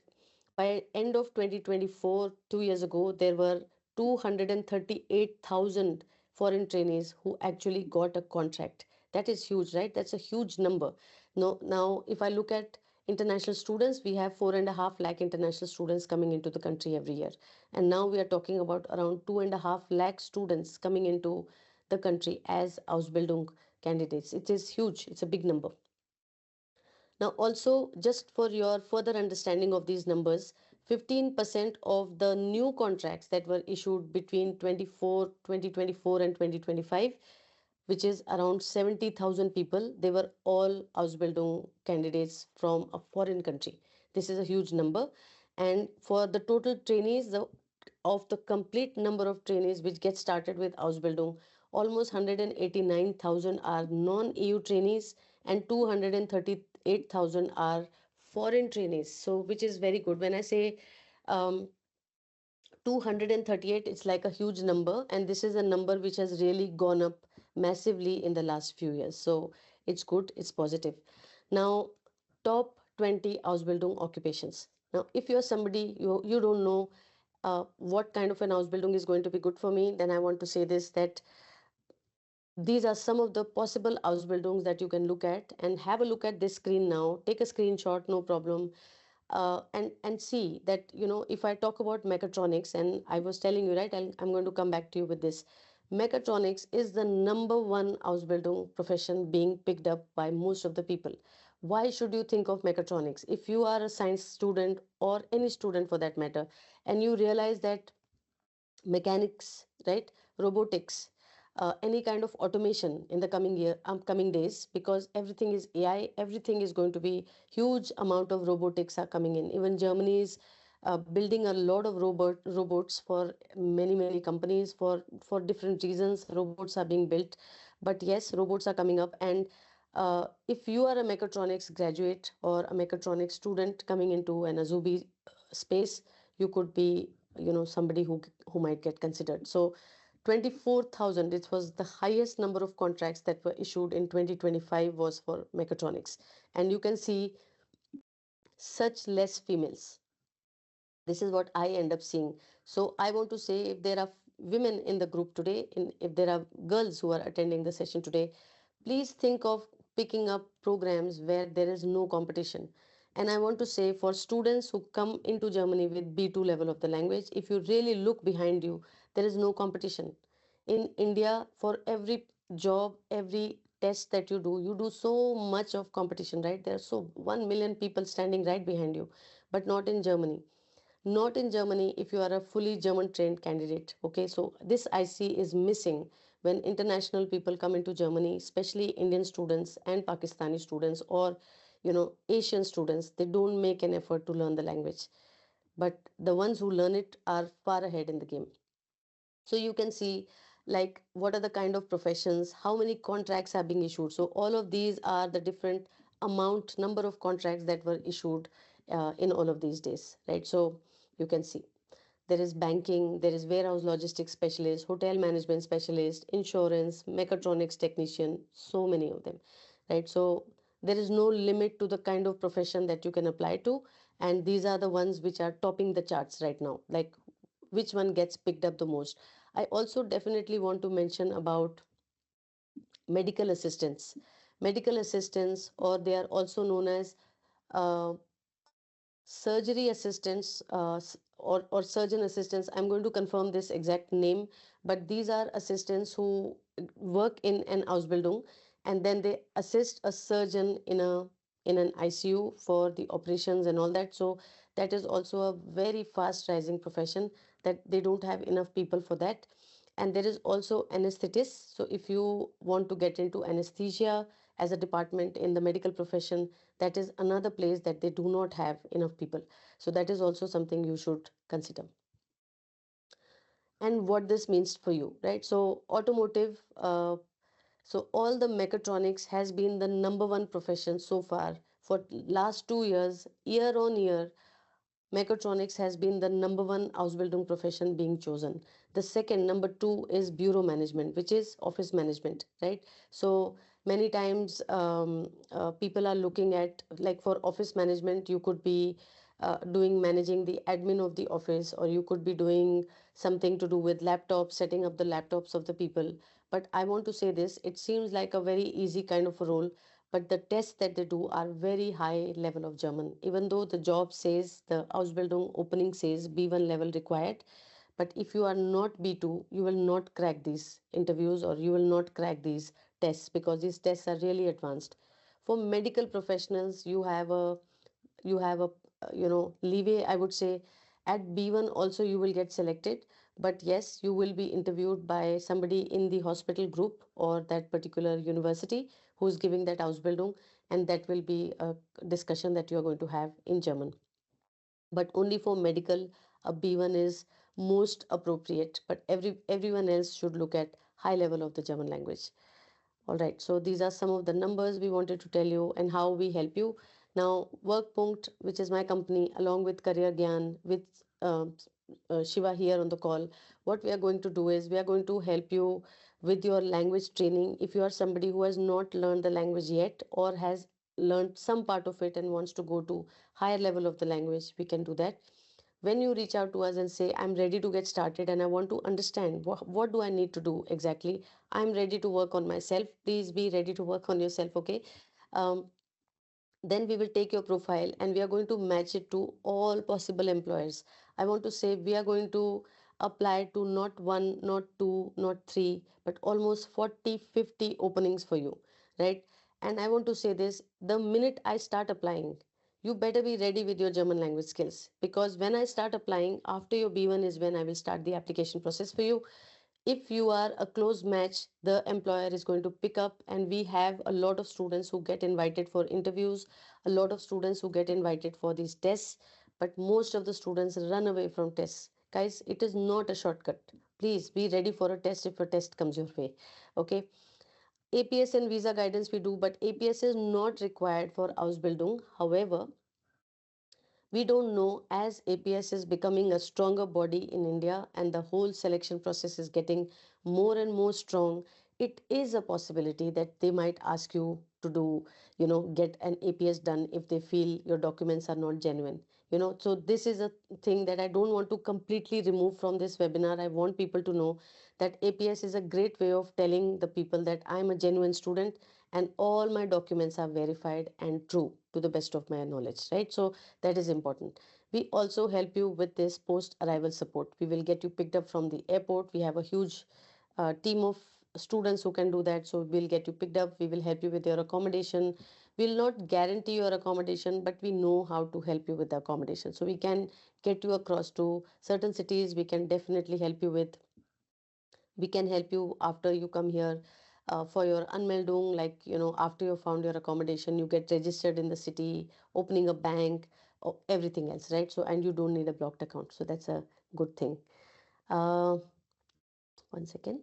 [SPEAKER 1] by end of 2024, 2 years ago, there were 238,000 foreign trainees who actually got a contract. That is huge, right? That's a huge number. Now, if I look at international students, we have 4.5 lakh international students coming into the country every year. And now we are talking about around 2.5 lakh students coming into the country as Ausbildung candidates. It is huge. It's a big number. Now, also, just for your further understanding of these numbers, 15% of the new contracts that were issued between 2024 and 2025, which is around 70,000 people, they were all Ausbildung candidates from a foreign country. This is a huge number. And for the total trainees, of the complete number of trainees which get started with Ausbildung, almost 189,000 are non-EU trainees and 238,000 are foreign trainees. So, which is very good. When I say um, 238, it's like a huge number, and this is a number which has really gone up massively in the last few years. So, it's good, it's positive. Now, top 20 Ausbildung occupations. Now, if you're somebody you don't know what kind of an Ausbildung is going to be good for me, then I want to say this, that these are some of the possible Ausbildungs that you can look at, and have a look at this screen now. Take a screenshot, no problem. and see that, if I talk about mechatronics, and I was telling you, right, I'm going to come back to you with this. Mechatronics is the number one Ausbildung profession being picked up by most of the people. Why should you think of mechatronics? If you are a science student, or any student for that matter, and you realize that mechanics, right, robotics, any kind of automation in the coming days, because everything is AI, everything is going to be huge amount of robotics are coming in. Even Germany is building a lot of robots for many companies, for different reasons. Robots are being built, but yes, robots are coming up. And if you are a mechatronics graduate or a mechatronics student coming into an Azubi space, you could be, somebody who might get considered. So 24,000, it was the highest number of contracts that were issued in 2025 was for mechatronics. And you can see such less females. This is what I end up seeing. So I want to say, if there are women in the group today, if there are girls who are attending the session today, please think of picking up programs where there is no competition. And I want to say, for students who come into Germany with B2 level of the language, if you really look behind you, there is no competition. In India, for every job, every test that you do so much of competition, right? There are so 1 million people standing right behind you, but not in Germany. Not in Germany if you are a fully German trained candidate. Okay, so this I see is missing when international people come into Germany, especially Indian students and Pakistani students, or Asian students. They don't make an effort to learn the language, but the ones who learn it are far ahead in the game. So you can see, like, what are the kind of professions, how many contracts are being issued. So all of these are the different number of contracts that were issued in all of these days, right? So you can see there is banking, there is warehouse logistics specialist, hotel management specialist, insurance, mechatronics technician, so many of them, right? So there is no limit to the kind of profession that you can apply to. And these are the ones which are topping the charts right now, like which one gets picked up the most. I also definitely want to mention about medical assistants. Medical assistants, or they are also known as uh, surgery assistants, or surgeon assistants. I'm going to confirm this exact name, but these are assistants who work in an Ausbildung, and then they assist a surgeon in an ICU for the operations and all that. So that is also a very fast rising profession, that they don't have enough people for that. And there is also anesthetist. So if you want to get into anesthesia as a department in the medical profession, that is another place that they do not have enough people. So that is also something you should consider. And what this means for you, right? So automotive, so all the mechatronics has been the number one profession so far for last 2 years. Year on year, mechatronics has been the number one Ausbildung profession being chosen. The second, number two, is bureau management, which is office management, right? So many times people are looking at, like, for office management, you could be doing managing the admin of the office, or you could be doing something to do with laptops, setting up the laptops of the people. But I want to say this, it seems like a very easy kind of a role, but the tests that they do are very high level of German. Even though the job says, the Ausbildung opening says B1 level required, but if you are not B2, you will not crack these interviews, or you will not crack these tests, because these tests are really advanced. For medical professionals, you have a leeway, I would say. At B1 also you will get selected, but yes, you will be interviewed by somebody in the hospital group or that particular university who is giving that Ausbildung, and that will be a discussion that you are going to have in German. But only for medical, a B1 is most appropriate, but everyone else should look at high level of the German language. All right, so these are some of the numbers we wanted to tell you and how we help you. Now, Workpunkt, which is my company, along with CareerGyan, with Shiva here on the call, what we are going to do is we are going to help you with your language training. If you are somebody who has not learned the language yet, or has learned some part of it and wants to go to higher level of the language, we can do that. When you reach out to us and say, I'm ready to get started and I want to understand what do I need to do exactly, I'm ready to work on myself, please be ready to work on yourself. Okay, um, then we will take your profile and we are going to match it to all possible employers. I want to say we are going to apply to not one, not two, not three, but almost 40, 50 openings for you, right? And I want to say this: the minute I start applying, you better be ready with your German language skills, because when I start applying after your B1 is when I will start the application process for you. If you are a close match, the employer is going to pick up, and we have a lot of students who get invited for interviews, a lot of students who get invited for these tests, but most of the students run away from tests. Guys, it is not a shortcut. Please be ready for a test if a test comes your way. Okay. APS and visa guidance we do, but APS is not required for Ausbildung. However, we don't know, as APS is becoming a stronger body in India and the whole selection process is getting more and more strong, it is a possibility that they might ask you to do, get an APS done if they feel your documents are not genuine. So this is a thing that I don't want to completely remove from this webinar. I want people to know that APS is a great way of telling the people that I'm a genuine student and all my documents are verified and true to the best of my knowledge, right? So that is important. We also help you with this post arrival support. We will get you picked up from the airport. We have a huge team of students who can do that. So we'll get you picked up. We will help you with your accommodation. We'll not guarantee your accommodation, but we know how to help you with the accommodation. So we can get you across to certain cities. We can definitely help you with. We can help you after you come here for your Anmeldung, like, after you found your accommodation, you get registered in the city, opening a bank, or everything else, right? So, and you don't need a blocked account. So that's a good thing. Uh, One second.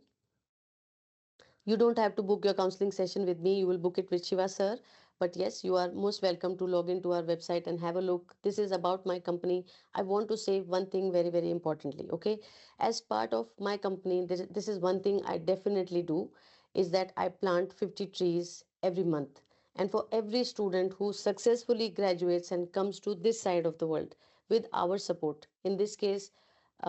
[SPEAKER 1] You don't have to book your counseling session with me. You will book it with Shiva sir. But yes, you are most welcome to log into our website and have a look. This is about my company. I want to say one thing very, very importantly. Okay. As part of my company, this is one thing I definitely do, is that I plant 50 trees every month. And for every student who successfully graduates and comes to this side of the world with our support, in this case,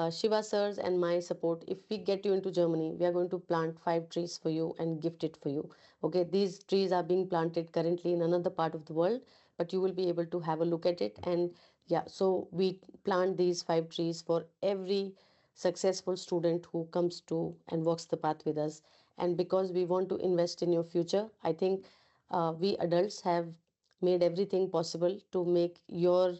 [SPEAKER 1] Shiva sirs and my support, if we get you into Germany, we are going to plant 5 trees for you and gift it for you. Okay, these trees are being planted currently in another part of the world, but you will be able to have a look at it. And yeah, so we plant these 5 trees for every successful student who comes to and walks the path with us. And because we want to invest in your future, I think we adults have made everything possible to make your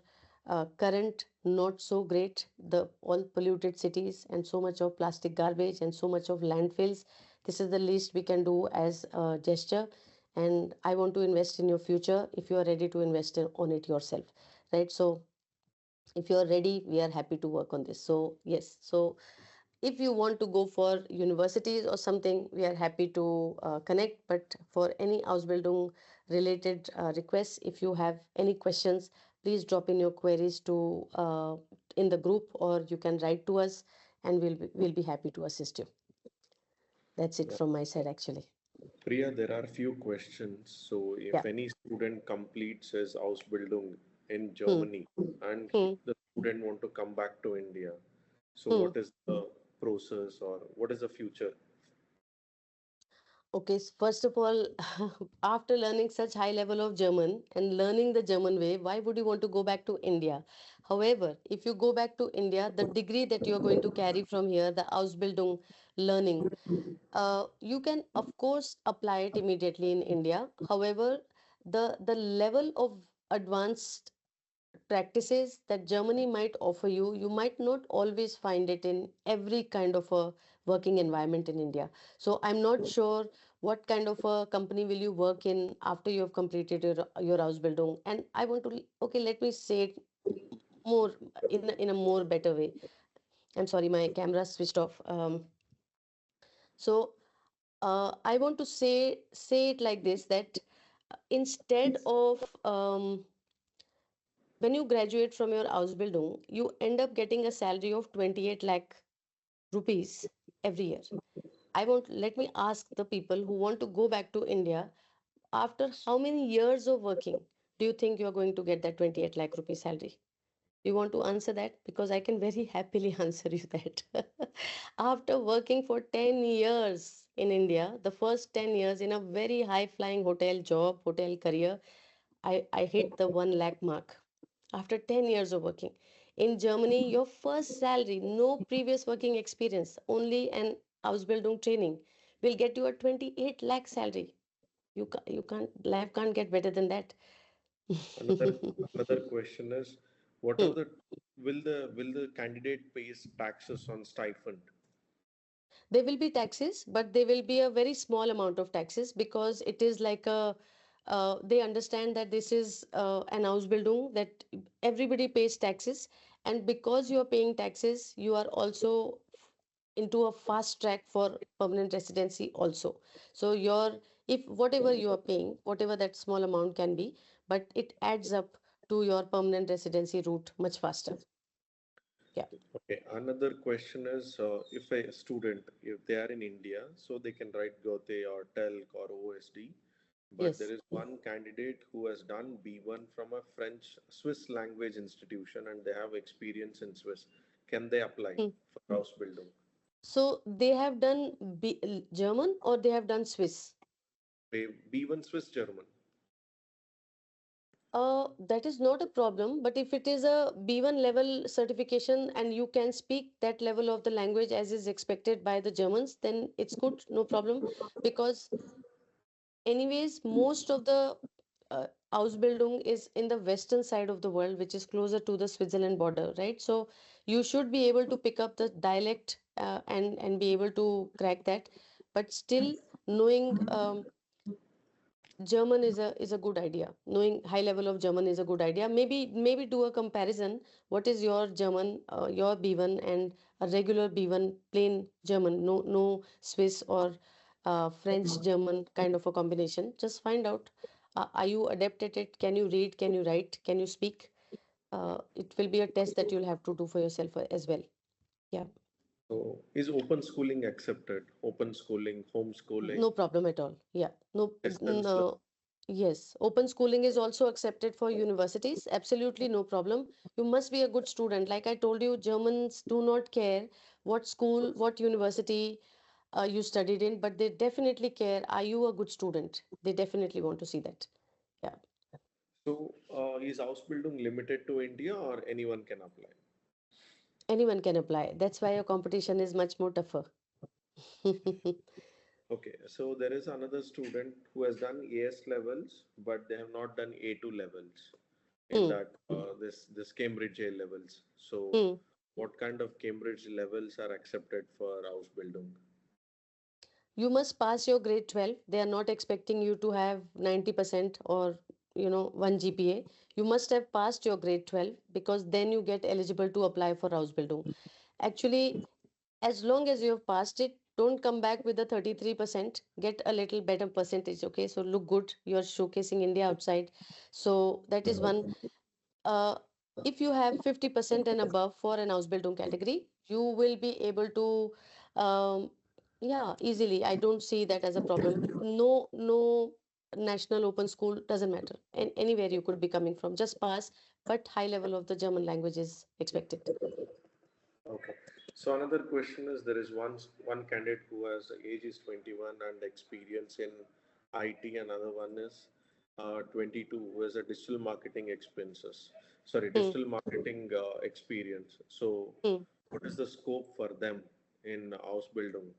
[SPEAKER 1] current not so great, the all polluted cities and so much of plastic garbage and so much of landfills. This is the least we can do as a gesture, and I want to invest in your future if you are ready to invest on it yourself, right? So if you are ready, we are happy to work on this. So yes, so if you want to go for universities or something, we are happy to connect. But for any Ausbildung related requests, if you have any questions, please drop in your queries to in the group, or you can write to us, and we'll be happy to assist you. That's it
[SPEAKER 2] Yeah.
[SPEAKER 1] from my side, actually.
[SPEAKER 2] Priya, there are few questions. So,
[SPEAKER 1] Yeah.
[SPEAKER 2] if any student completes his Ausbildung in
[SPEAKER 1] Hmm.
[SPEAKER 2] Germany and
[SPEAKER 1] Hmm.
[SPEAKER 2] the student want to come back to India, so
[SPEAKER 1] Hmm.
[SPEAKER 2] what is the process or what is the future?
[SPEAKER 1] Okay, first of all, after learning such high level of German and learning the German way, why would you want to go back to India? However, if you go back to India, the degree that you are going to carry from here, the Ausbildung learning, you can of course apply it immediately in India. However, the level of advanced practices that Germany might offer you, you might not always find it in every kind of a working environment in India. So I'm not sure what kind of a company will you work in after you have completed your Ausbildung. And I want to, okay, let me say it more in a more better way. I'm sorry, my camera switched off. So I want to say it like this, that instead of when you graduate from your Ausbildung, you end up getting a salary of 28 lakh rupees every year. I want, let me ask the people who want to go back to India, after how many years of working do you think you are going to get that 28 lakh rupee salary? You want to answer that? Because I can very happily answer you that. After working for 10 years in India, the first 10 years in a very high flying hotel job, hotel career, I hit the 1 lakh mark after 10 years of working. In Germany, your first salary, no previous working experience, only an Ausbildung training, will get you a 28 lakh salary. You can't, life can't get better than that.
[SPEAKER 2] Another question is, what are
[SPEAKER 1] Hmm.
[SPEAKER 2] the will the candidate pays taxes on stipend?
[SPEAKER 1] There will be taxes, but there will be a very small amount of taxes because it is like a, they understand that this is an Ausbildung, that everybody pays taxes. And because you are paying taxes, you are also into a fast track for permanent residency also. So your, if whatever you are paying, whatever that small amount can be, but it adds up to your permanent residency route much faster. Yeah.
[SPEAKER 2] Okay, another question is, if a student, if they are in India, so they can write Goethe or TELC or OSD, but there
[SPEAKER 1] Yes.
[SPEAKER 2] is one candidate who has done B1 from a French Swiss language institution and they have experience in Swiss. Can they apply
[SPEAKER 1] Hmm.
[SPEAKER 2] for Ausbildung?
[SPEAKER 1] So they have done German or they have done Swiss.
[SPEAKER 2] B1 Swiss German.
[SPEAKER 1] That is not a problem, but if it is a B1 level certification and you can speak that level of the language as is expected by the Germans, then it's good, no problem. Because anyways, most of the Ausbildung is in the western side of the world, which is closer to the Switzerland border, right? So you should be able to pick up the dialect and be able to crack that. But still, knowing German is a good idea. Knowing high level of German is a good idea. Maybe do a comparison. What is your German, your B1 and a regular B1 plain German? No Swiss or French German kind of a combination. Just find out. Are you adept at it? Can you read? Can you write? Can you speak? It will be a test that you'll have to do for yourself as well. Yeah.
[SPEAKER 2] So is open schooling accepted? Open schooling, homeschooling,
[SPEAKER 1] No problem at all. Yeah. No,
[SPEAKER 2] distance learning.
[SPEAKER 1] no. Yes. Open schooling is also accepted for universities. Absolutely no problem. You must be a good student. Like I told you, Germans do not care what school, what university you studied in, but they definitely care. Are you a good student? They definitely want to see that. Yeah.
[SPEAKER 2] So is Ausbildung limited to India or anyone can apply?
[SPEAKER 1] Anyone can apply. That's why your competition is much more tougher.
[SPEAKER 2] Okay, so there is another student who has done AS levels, but they have not done A2 levels in
[SPEAKER 1] Hmm.
[SPEAKER 2] that this Cambridge A levels. So,
[SPEAKER 1] Hmm.
[SPEAKER 2] what kind of Cambridge levels are accepted for Ausbildung?
[SPEAKER 1] You must pass your grade 12. They are not expecting you to have 90% or 1 GPA. You must have passed your grade 12 because then you get eligible to apply for Ausbildung. Actually, as long as you have passed it, don't come back with the 33%. Get a little better percentage, okay? So look good. You're showcasing India outside. So that is one. uh, if you have 50% and above for an Ausbildung category, you will be able to, yeah, easily. I don't see that as a problem. No national open school doesn't matter. And anywhere you could be coming from, just pass, but high level of the German language is expected.
[SPEAKER 2] Okay. So another question is there is one candidate who has age is 21 and experience in IT. Another one is 22 who has a digital marketing expenses. Sorry,
[SPEAKER 1] Hmm.
[SPEAKER 2] digital marketing experience. So
[SPEAKER 1] Hmm.
[SPEAKER 2] what is the scope for them in Ausbildung?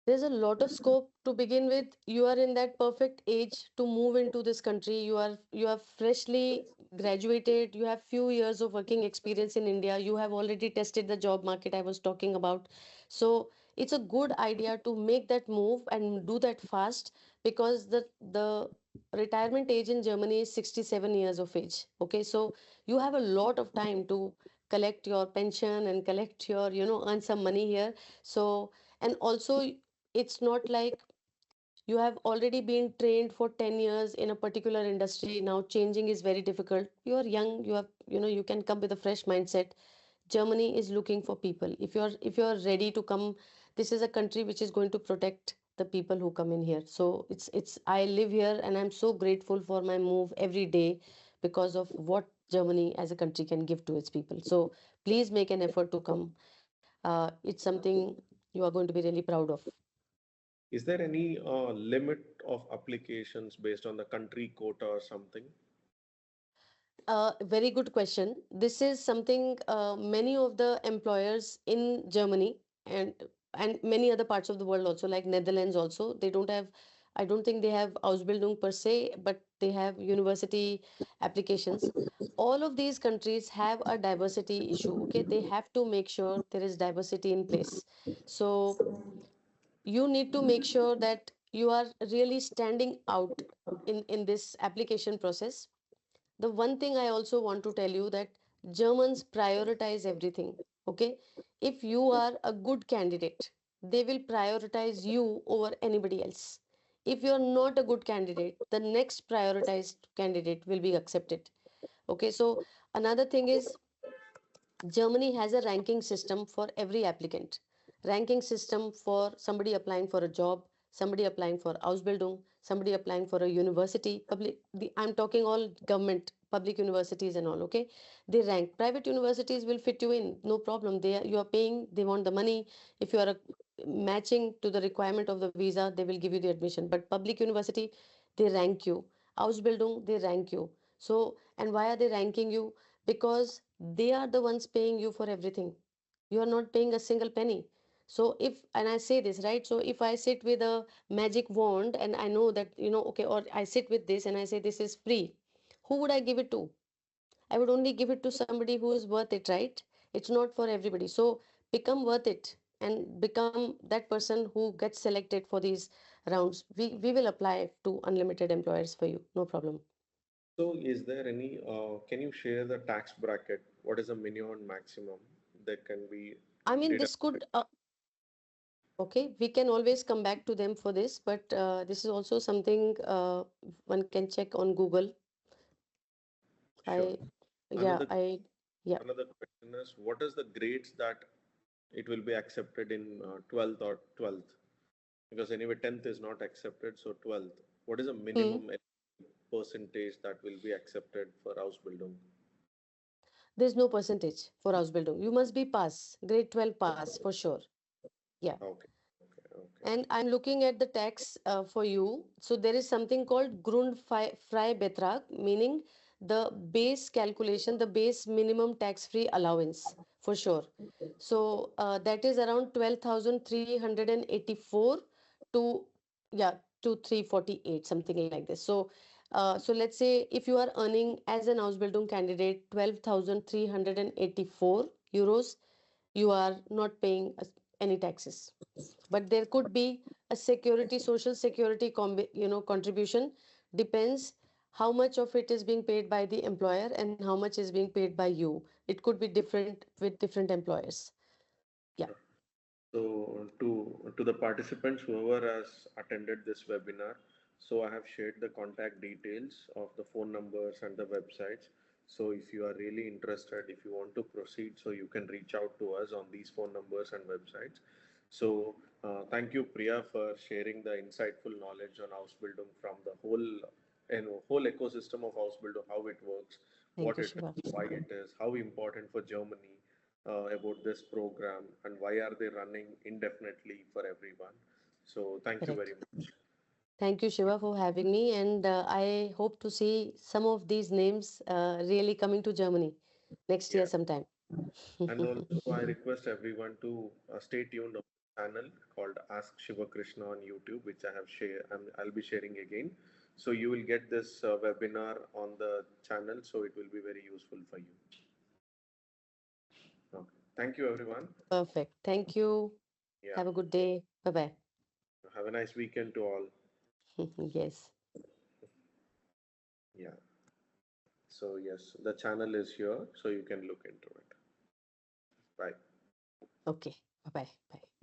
[SPEAKER 1] There's a lot of scope to begin with. You are in that perfect age to move into this country. You are freshly graduated. You have few years of working experience in India. You have already tested the job market I was talking about. So it's a good idea to make that move and do that fast because the retirement age in Germany is 67 years of age. Okay, so you have a lot of time to collect your pension and collect your, earn some money here. So and also it's not like you have already been trained for 10 years in a particular industry. Now changing is very difficult. You are young, you have, you can come with a fresh mindset. Germany is looking for people. If you're ready to come, this is a country which is going to protect the people who come in here. So it's I live here and I'm so grateful for my move every day because of what Germany as a country can give to its people. So please make an effort to come. It's something you are going to be really proud of.
[SPEAKER 2] Is there any limit of applications based on the country quota or something?
[SPEAKER 1] Very good question. This is something many of the employers in Germany and many other parts of the world also, like Netherlands also, they don't have. I don't think they have Ausbildung per se, but they have university applications. All of these countries have a diversity issue. Okay, they have to make sure there is diversity in place. So you need to make sure that you are really standing out in this application process. The one thing I also want to tell you that Germans prioritize everything. Okay, if you are a good candidate, they will prioritize you over anybody else. If you are not a good candidate, the next prioritized candidate will be accepted. Okay, so another thing is Germany has a ranking system for every applicant. Ranking system for somebody applying for a job, somebody applying for Ausbildung, somebody applying for a university. Public, I'm talking all government, public universities and all. Okay, they rank. Private universities will fit you in, no problem. You are paying, they want the money. If you are matching to the requirement of the visa, they will give you the admission. But public university, they rank you. Ausbildung, they rank you. So, and why are they ranking you? Because they are the ones paying you for everything. You are not paying a single penny. So if, and I say this, right? So if I sit with a magic wand and I know that, okay, or I sit with this and I say this is free, who would I give it to? I would only give it to somebody who is worth it, right? It's not for everybody. So become worth it and become that person who gets selected for these rounds. We will apply to unlimited employers for you, no problem.
[SPEAKER 2] So, is there any, can you share the tax bracket? What is the minimum and maximum that can be
[SPEAKER 1] I mean, this
[SPEAKER 2] deducted?
[SPEAKER 1] could okay, we can always come back to them for this, but this is also something one can check on Google.
[SPEAKER 2] Sure.
[SPEAKER 1] I, yeah,
[SPEAKER 2] Another
[SPEAKER 1] yeah.
[SPEAKER 2] another question is, what is the grades that it will be accepted in 12th or 12th? Because anyway, 10th is not accepted, so 12th. What is the
[SPEAKER 1] Hmm.
[SPEAKER 2] minimum percentage that will be accepted for Ausbildung?
[SPEAKER 1] There's no percentage for Ausbildung. You must be pass, grade 12 pass for sure. Yeah.
[SPEAKER 2] Okay, okay, okay.
[SPEAKER 1] And I'm looking at the tax for you. So there is something called Grundfreibetrag, meaning the base calculation, the base minimum tax-free allowance for sure. So that is around 12,384 to, yeah, to 348, something like this. So so let's say if you are earning as an Ausbildung candidate 12,384 euros, you are not paying any taxes. But there could be a security, social security contribution. Depends how much of it is being paid by the employer and how much is being paid by you. It could be different with different employers. Yeah.
[SPEAKER 2] So to the participants, whoever has attended this webinar, so I have shared the contact details of the phone numbers and the websites. So if you are really interested, if you want to proceed, so you can reach out to us on these phone numbers and websites. So thank you, Priya, for sharing the insightful knowledge on Ausbildung from the whole ecosystem of Ausbildung, how it works,
[SPEAKER 1] Thank
[SPEAKER 2] what
[SPEAKER 1] you,
[SPEAKER 2] it
[SPEAKER 1] Shiva.
[SPEAKER 2] is, why it is, how important for Germany about this program, and why are they running indefinitely for everyone. So thank you very
[SPEAKER 1] Correct.
[SPEAKER 2] much.
[SPEAKER 1] Thank you, Shiva, for having me. And I hope to see some of these names really coming to Germany next year
[SPEAKER 2] Yeah.
[SPEAKER 1] sometime.
[SPEAKER 2] And also, I request everyone to stay tuned on the channel called Ask Shiva Krishna on YouTube, which I have shared. I'll be sharing again. So you will get this webinar on the channel. So it will be very useful for you. Okay. Thank you, everyone.
[SPEAKER 1] Perfect. Thank you.
[SPEAKER 2] Yeah.
[SPEAKER 1] Have a good day. Bye bye.
[SPEAKER 2] Have a nice weekend to all.
[SPEAKER 1] Yes.
[SPEAKER 2] Yeah. So yes, the channel is here, so you can look into it. Bye.
[SPEAKER 1] Okay. Bye bye. Bye.